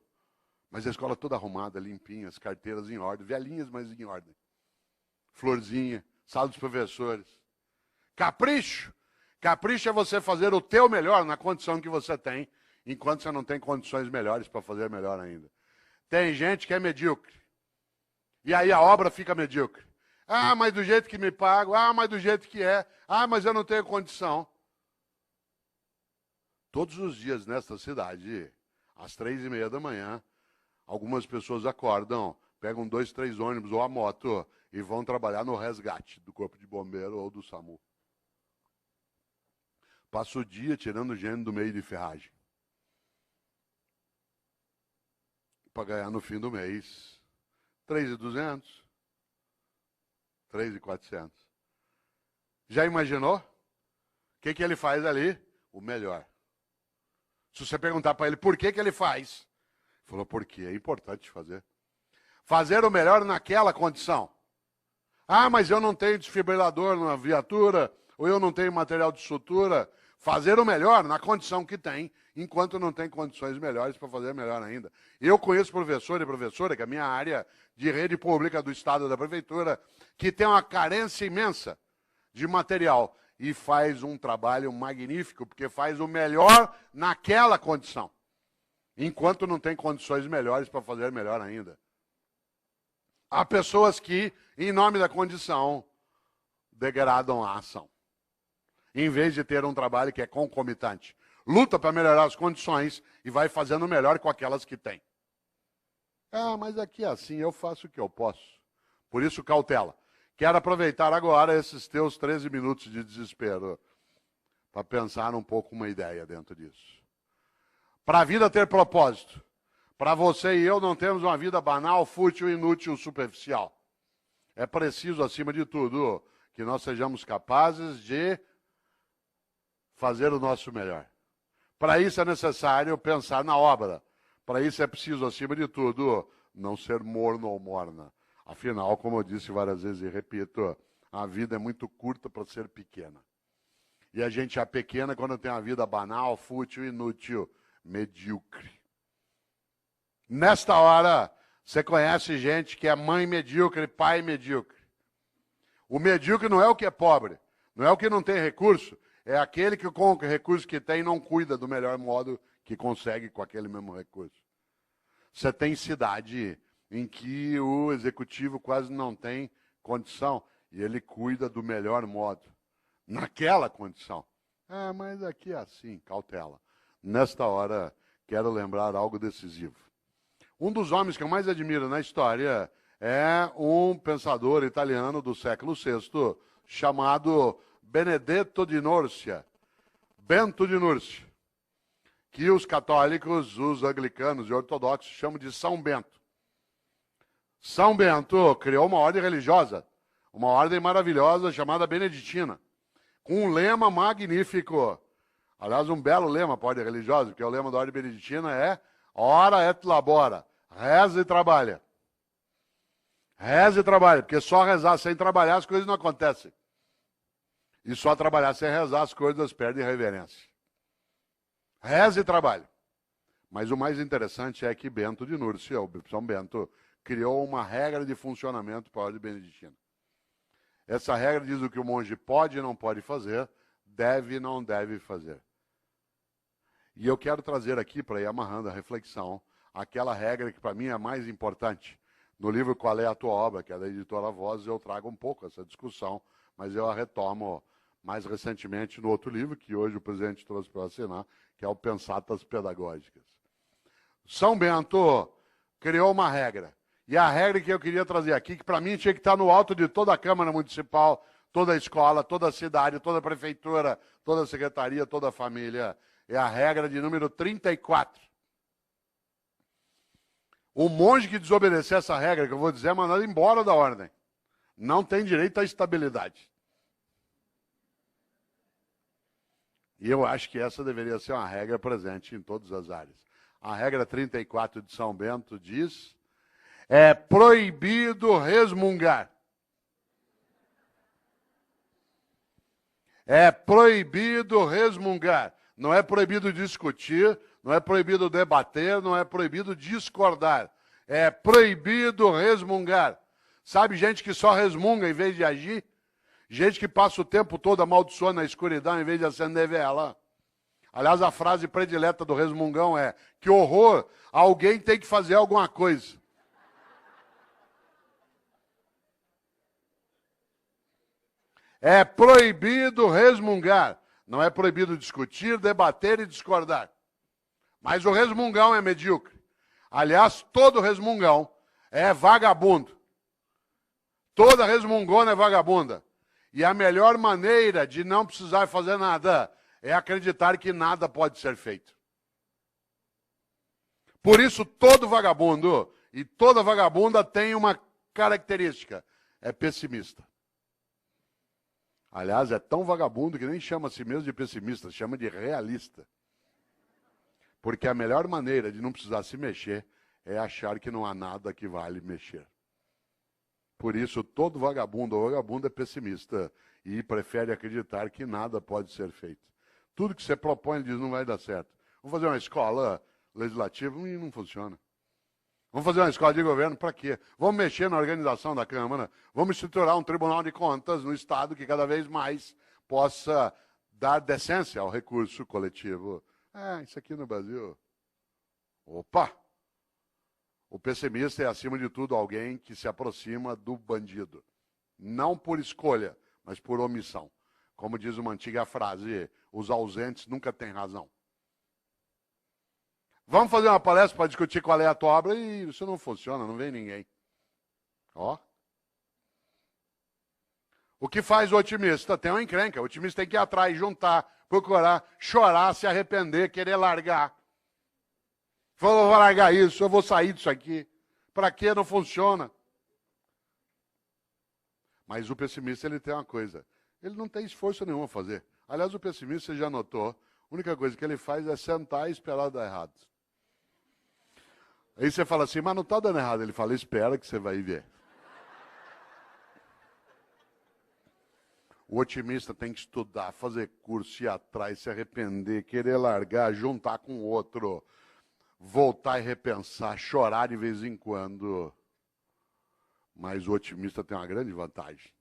Mas a escola toda arrumada, limpinha, as carteiras em ordem, velhinhas, mas em ordem. Florzinha, sala dos professores. Capricho. Capricho é você fazer o teu melhor na condição que você tem, enquanto você não tem condições melhores para fazer melhor ainda. Tem gente que é medíocre. E aí a obra fica medíocre. Ah, mas do jeito que me pago. Ah, mas do jeito que é. Ah, mas eu não tenho condição. Todos os dias nesta cidade, às 3:30 da manhã, algumas pessoas acordam, pegam 2, 3 ônibus ou a moto e vão trabalhar no resgate do Corpo de Bombeiro ou do SAMU. Passa o dia tirando gente do meio de ferragem. Para ganhar no fim do mês 3.200, 3.400. Já imaginou? O que ele faz ali? O melhor. Se você perguntar para ele por que ele faz, ele falou, porque é importante fazer. Fazer o melhor naquela condição. Ah, mas eu não tenho desfibrilador na viatura, ou eu não tenho material de sutura. Fazer o melhor na condição que tem, enquanto não tem condições melhores para fazer melhor ainda. Eu conheço professor e professora, que é a minha área de rede pública do Estado da Prefeitura, que tem uma carência imensa de material e faz um trabalho magnífico, porque faz o melhor naquela condição, enquanto não tem condições melhores para fazer melhor ainda. Há pessoas que, em nome da condição, degradam a ação, em vez de ter um trabalho que é concomitante. Luta para melhorar as condições e vai fazendo melhor com aquelas que tem. Ah, mas aqui é assim, eu faço o que eu posso. Por isso, cautela. Quero aproveitar agora esses teus 13 minutos de desespero para pensar um pouco uma ideia dentro disso. Para a vida ter propósito, para você e eu não termos uma vida banal, fútil, inútil, superficial. É preciso, acima de tudo, que nós sejamos capazes de fazer o nosso melhor. Para isso é necessário pensar na obra. Para isso é preciso, acima de tudo, não ser morno ou morna. Afinal, como eu disse várias vezes e repito, a vida é muito curta para ser pequena. E a gente é pequena quando tem uma vida banal, fútil, inútil, medíocre. Nesta hora, Você conhece gente que é mãe medíocre, pai medíocre. O medíocre não é o que é pobre, não é o que não tem recurso, é aquele que com o recurso que tem não cuida do melhor modo que consegue com aquele mesmo recurso. Você tem cidade em que o executivo quase não tem condição e ele cuida do melhor modo, naquela condição. Ah, mas aqui é assim, cautela. Nesta hora, quero lembrar algo decisivo. Um dos homens que eu mais admiro na história é um pensador italiano do século VI, chamado Benedetto di Nursia, Bento de Núrcia, que os católicos, os anglicanos e ortodoxos chamam de São Bento. São Bento criou uma ordem religiosa, uma ordem maravilhosa chamada beneditina, com um lema magnífico. Aliás, um belo lema para a ordem religiosa, porque o lema da ordem beneditina é ora et labora, reza e trabalha. Reza e trabalha, porque só rezar sem trabalhar as coisas não acontecem. E só trabalhar sem rezar as coisas perdem reverência. Reza e trabalha. Mas o mais interessante é que Bento de Núrcia, o São Bento, criou uma regra de funcionamento para a ordem beneditina. Essa regra diz o que o monge pode e não pode fazer, deve e não deve fazer. E eu quero trazer aqui, para ir amarrando a reflexão, aquela regra que para mim é a mais importante. No livro Qual é a Tua Obra, que é da editora Voz, eu trago um pouco essa discussão, mas eu a retomo mais recentemente no outro livro, que hoje o presidente trouxe para assinar, que é o Pensatas Pedagógicas. São Bento criou uma regra. E a regra que eu queria trazer aqui, que para mim tinha que estar no alto de toda a Câmara Municipal, toda a escola, toda a cidade, toda a prefeitura, toda a secretaria, toda a família, é a regra de número 34. O monge que desobedecer essa regra, que eu vou dizer, é mandado embora da ordem. Não tem direito à estabilidade. E eu acho que essa deveria ser uma regra presente em todas as áreas. A regra 34 de São Bento diz: é proibido resmungar. É proibido resmungar. Não é proibido discutir, não é proibido debater, não é proibido discordar. É proibido resmungar. Sabe gente que só resmunga em vez de agir? Gente que passa o tempo todo amaldiçoando na escuridão em vez de acender vela. Aliás, a frase predileta do resmungão é: que horror, alguém tem que fazer alguma coisa. É proibido resmungar. Não é proibido discutir, debater e discordar. Mas o resmungão é medíocre. Aliás, todo resmungão é vagabundo. Toda resmungona é vagabunda. E a melhor maneira de não precisar fazer nada é acreditar que nada pode ser feito. Por isso, todo vagabundo e toda vagabunda tem uma característica: é pessimista. Aliás, é tão vagabundo que nem chama a si mesmo de pessimista, chama de realista. Porque a melhor maneira de não precisar se mexer é achar que não há nada que vale mexer. Por isso, todo vagabundo ou vagabunda é pessimista e prefere acreditar que nada pode ser feito. Tudo que você propõe, ele diz, não vai dar certo. Vamos fazer uma escola legislativa e não funciona. Vamos fazer uma escola de governo para quê? Vamos mexer na organização da Câmara, vamos estruturar um tribunal de contas no Estado que cada vez mais possa dar decência ao recurso coletivo. Isso aqui no Brasil. Opa! O pessimista é, acima de tudo, alguém que se aproxima do bandido. Não por escolha, mas por omissão. Como diz uma antiga frase, os ausentes nunca têm razão. Vamos fazer uma palestra para discutir qual é a tua obra e isso não funciona, não vem ninguém. Ó. O que faz o otimista? Tem uma encrenca. O otimista tem que ir atrás, juntar, procurar, chorar, se arrepender, querer largar. Falou, vou largar isso, eu vou sair disso aqui. Para quê? Não funciona. Mas o pessimista, ele tem uma coisa. Ele não tem esforço nenhum a fazer. Aliás, o pessimista, você já notou, a única coisa que ele faz é sentar e esperar dar errado. Aí você fala assim, mas não está dando errado. Ele fala, espera que você vai ver. O otimista tem que estudar, fazer curso, ir atrás, se arrepender, querer largar, juntar com outro. voltar e repensar, chorar de vez em quando. Mas o otimista tem uma grande vantagem.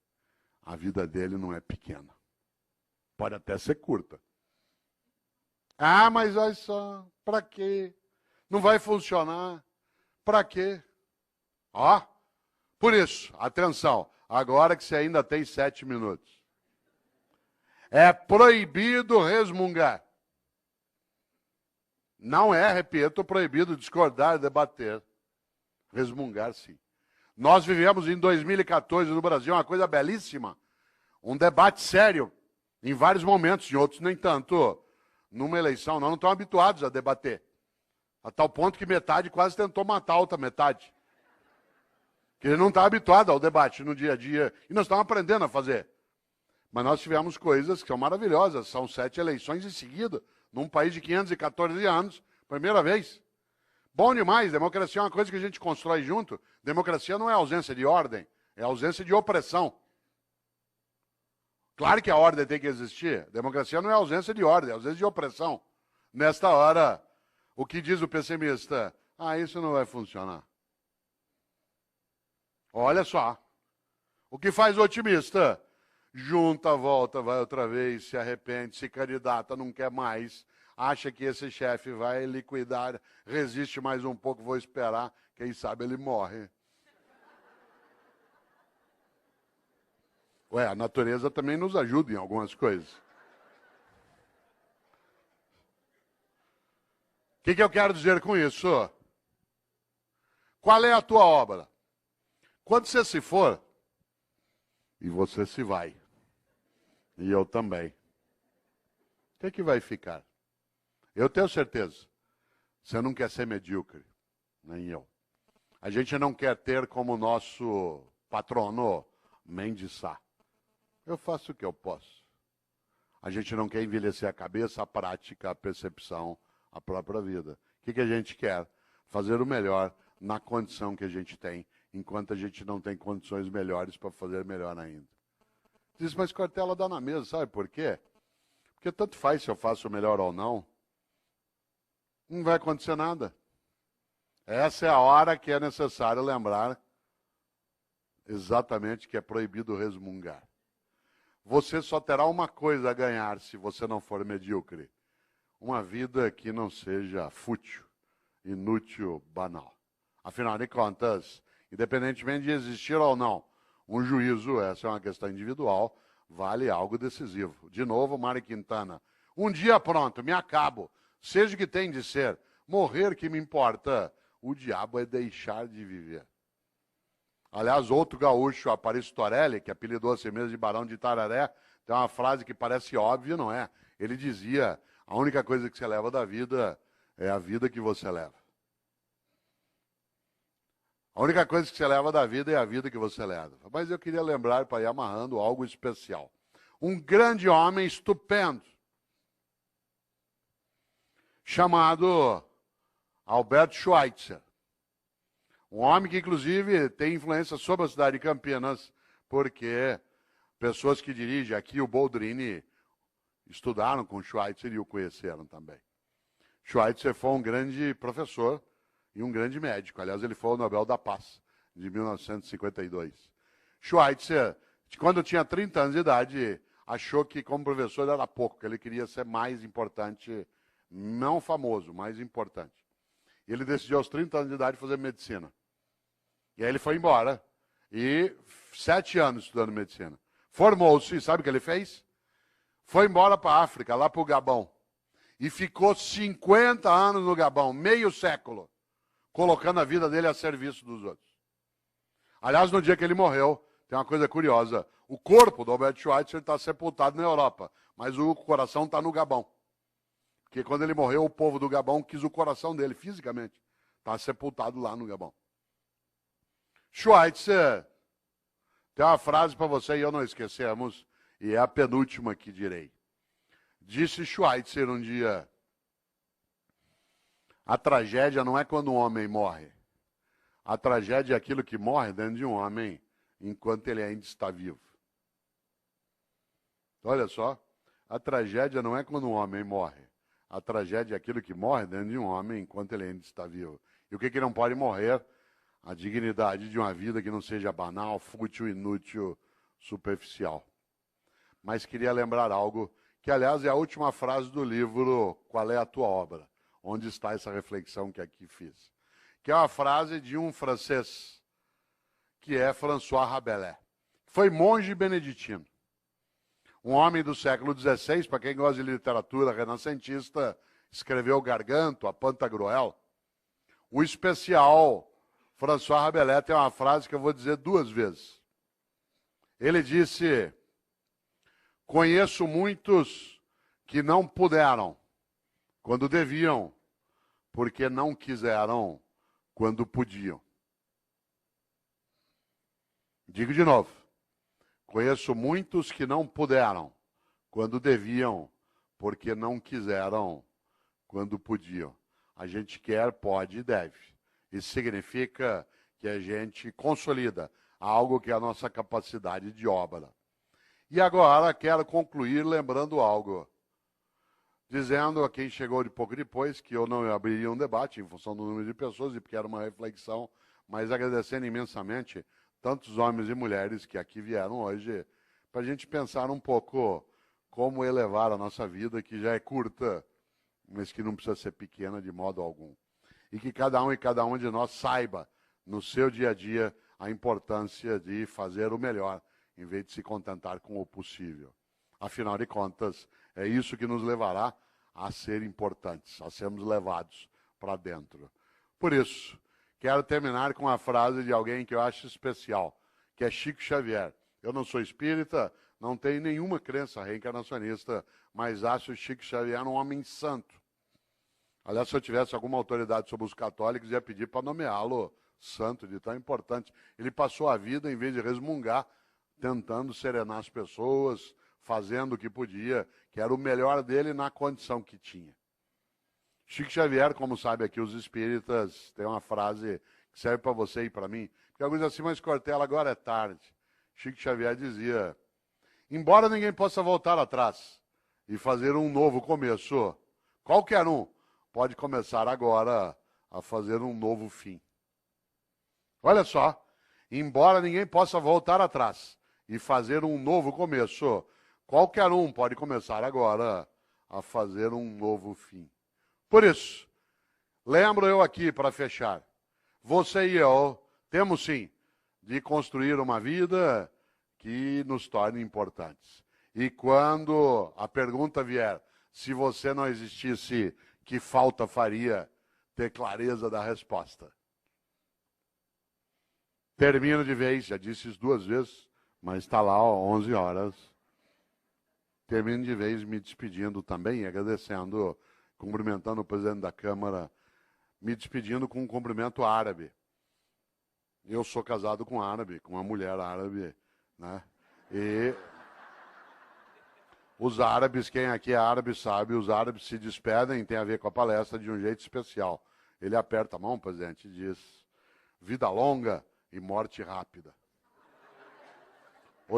A vida dele não é pequena. Pode até ser curta. Ah, mas olha só, para quê? Não vai funcionar. Para quê? Ó, por isso, atenção, agora que você ainda tem 7 minutos. É proibido resmungar. Não é, repito, proibido discordar, debater. Resmungar, sim. Nós vivemos em 2014 no Brasil uma coisa belíssima. Um debate sério, em vários momentos, em outros nem tanto. Numa eleição, nós não estamos habituados a debater. A tal ponto que metade quase tentou matar a outra metade. Que ele não está habituado ao debate no dia a dia. E nós estamos aprendendo a fazer. Mas nós tivemos coisas que são maravilhosas. São 7 eleições em seguida, num país de 514 anos, primeira vez. Bom demais, democracia é uma coisa que a gente constrói junto. Democracia não é ausência de ordem, é ausência de opressão. Claro que a ordem tem que existir. Democracia não é ausência de ordem, é ausência de opressão. Nesta hora, o que diz o pessimista? Ah, isso não vai funcionar. Olha só. O que faz o otimista? Junta, volta, vai outra vez, se arrepende, se candidata, não quer mais, acha que esse chefe vai liquidar, resiste mais um pouco, vou esperar, quem sabe ele morre. Ué, a natureza também nos ajuda em algumas coisas. O que eu quero dizer com isso? Qual é a tua obra? Quando você se for, e você se vai, e eu também, o que vai ficar? Eu tenho certeza, você não quer ser medíocre, nem eu. A gente não quer ter como nosso patrono Mendes Sá. Eu faço o que eu posso. A gente não quer envelhecer a cabeça, a prática, a percepção, a própria vida. O que a gente quer? Fazer o melhor na condição que a gente tem, enquanto a gente não tem condições melhores para fazer melhor ainda. Diz, mas Cortella dá na mesa, sabe por quê? Porque tanto faz se eu faço o melhor ou não, não vai acontecer nada. Essa é a hora que é necessário lembrar exatamente que é proibido resmungar. Você só terá uma coisa a ganhar se você não for medíocre. Uma vida que não seja fútil, inútil, banal. Afinal de contas, independentemente de existir ou não, um juízo, essa é uma questão individual, vale algo decisivo. De novo, Mário Quintana. Um dia pronto, me acabo. Seja o que tem de ser. Morrer que me importa. O diabo é deixar de viver. Aliás, outro gaúcho, Aparício Torelli, que apelidou a si mesmo de Barão de Itararé, tem uma frase que parece óbvia, não é? Ele dizia, a única coisa que você leva da vida é a vida que você leva. A única coisa que você leva da vida é a vida que você leva. Mas eu queria lembrar, para ir amarrando, algo especial. Um grande homem estupendo, chamado Albert Schweitzer. Um homem que, inclusive, tem influência sobre a cidade de Campinas, porque pessoas que dirigem aqui, o Boldrini, estudaram com Schweitzer e o conheceram também. Schweitzer foi um grande professor e um grande médico. Aliás, ele foi o Nobel da Paz, de 1952. Schweitzer, quando tinha 30 anos de idade, achou que como professor era pouco, que ele queria ser mais importante, não famoso, mais importante. E ele decidiu aos 30 anos de idade fazer medicina. E aí ele foi embora. E 7 anos estudando medicina. Formou-se, sabe o que ele fez? Foi embora para a África, lá para o Gabão. E ficou 50 anos no Gabão, meio século, colocando a vida dele a serviço dos outros. Aliás, no dia que ele morreu, tem uma coisa curiosa. O corpo do Albert Schweitzer está sepultado na Europa, mas o coração está no Gabão. Porque quando ele morreu, o povo do Gabão quis o coração dele, fisicamente. Está sepultado lá no Gabão. Schweitzer, tem uma frase para você e eu não esquecemos, e é a penúltima que direi. Disse Schweitzer um dia, a tragédia não é quando um homem morre. A tragédia é aquilo que morre dentro de um homem enquanto ele ainda está vivo. Olha só, a tragédia não é quando um homem morre. A tragédia é aquilo que morre dentro de um homem enquanto ele ainda está vivo. E o que não pode morrer? A dignidade de uma vida que não seja banal, fútil, inútil, superficial. Mas queria lembrar algo que, aliás, é a última frase do livro Qual é a Tua Obra? Onde está essa reflexão que aqui fiz? Que é uma frase de um francês, que é François Rabelais. Foi monge beneditino. Um homem do século XVI, para quem gosta de literatura renascentista, escreveu o Garganto, a Pantagruel. O especial François Rabelais tem uma frase que eu vou dizer 2 vezes. Ele disse: conheço muitos que não puderam quando deviam, porque não quiseram quando podiam. Digo de novo. Conheço muitos que não puderam quando deviam, porque não quiseram quando podiam. A gente quer, pode e deve. Isso significa que a gente consolida algo que é a nossa capacidade de obra. E agora quero concluir lembrando algo. Dizendo a quem chegou de pouco depois que eu não abriria um debate em função do número de pessoas e porque era uma reflexão, mas agradecendo imensamente tantos homens e mulheres que aqui vieram hoje, para a gente pensar um pouco como elevar a nossa vida, que já é curta, mas que não precisa ser pequena de modo algum. E que cada um e cada uma de nós saiba, no seu dia a dia, a importância de fazer o melhor, em vez de se contentar com o possível. Afinal de contas, é isso que nos levará a ser importantes, a sermos levados para dentro. Por isso, quero terminar com uma frase de alguém que eu acho especial, que é Chico Xavier. Eu não sou espírita, não tenho nenhuma crença reencarnacionista, mas acho Chico Xavier um homem santo. Aliás, se eu tivesse alguma autoridade sobre os católicos, ia pedir para nomeá-lo santo, de tão importante. Ele passou a vida, em vez de resmungar, tentando serenar as pessoas, fazendo o que podia, que era o melhor dele na condição que tinha. Chico Xavier, como sabe aqui os espíritas, tem uma frase que serve para você e para mim, porque alguns dizem assim, mas Cortella, agora é tarde. Chico Xavier dizia, embora ninguém possa voltar atrás e fazer um novo começo, qualquer um pode começar agora a fazer um novo fim. Olha só, embora ninguém possa voltar atrás e fazer um novo começo, qualquer um pode começar agora a fazer um novo fim. Por isso, lembro eu aqui para fechar, você e eu temos sim de construir uma vida que nos torne importantes. E quando a pergunta vier, se você não existisse, que falta faria, ter clareza da resposta. Termino de vez, já disse isso 2 vezes, mas está lá, 11 horas. Termino de vez me despedindo também, agradecendo, cumprimentando o presidente da Câmara, me despedindo com um cumprimento árabe. Eu sou casado com árabe, com uma mulher árabe, né? E os árabes, quem aqui é árabe sabe, os árabes se despedem, tem a ver com a palestra, de um jeito especial. Ele aperta a mão, presidente, e diz, vida longa e morte rápida.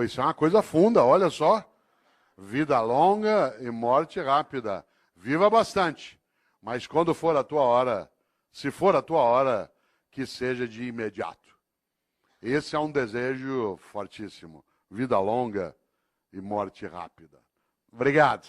Isso é uma coisa funda, olha só. Vida longa e morte rápida. Viva bastante, mas quando for a tua hora, se for a tua hora, que seja de imediato. Esse é um desejo fortíssimo. Vida longa e morte rápida. Obrigado.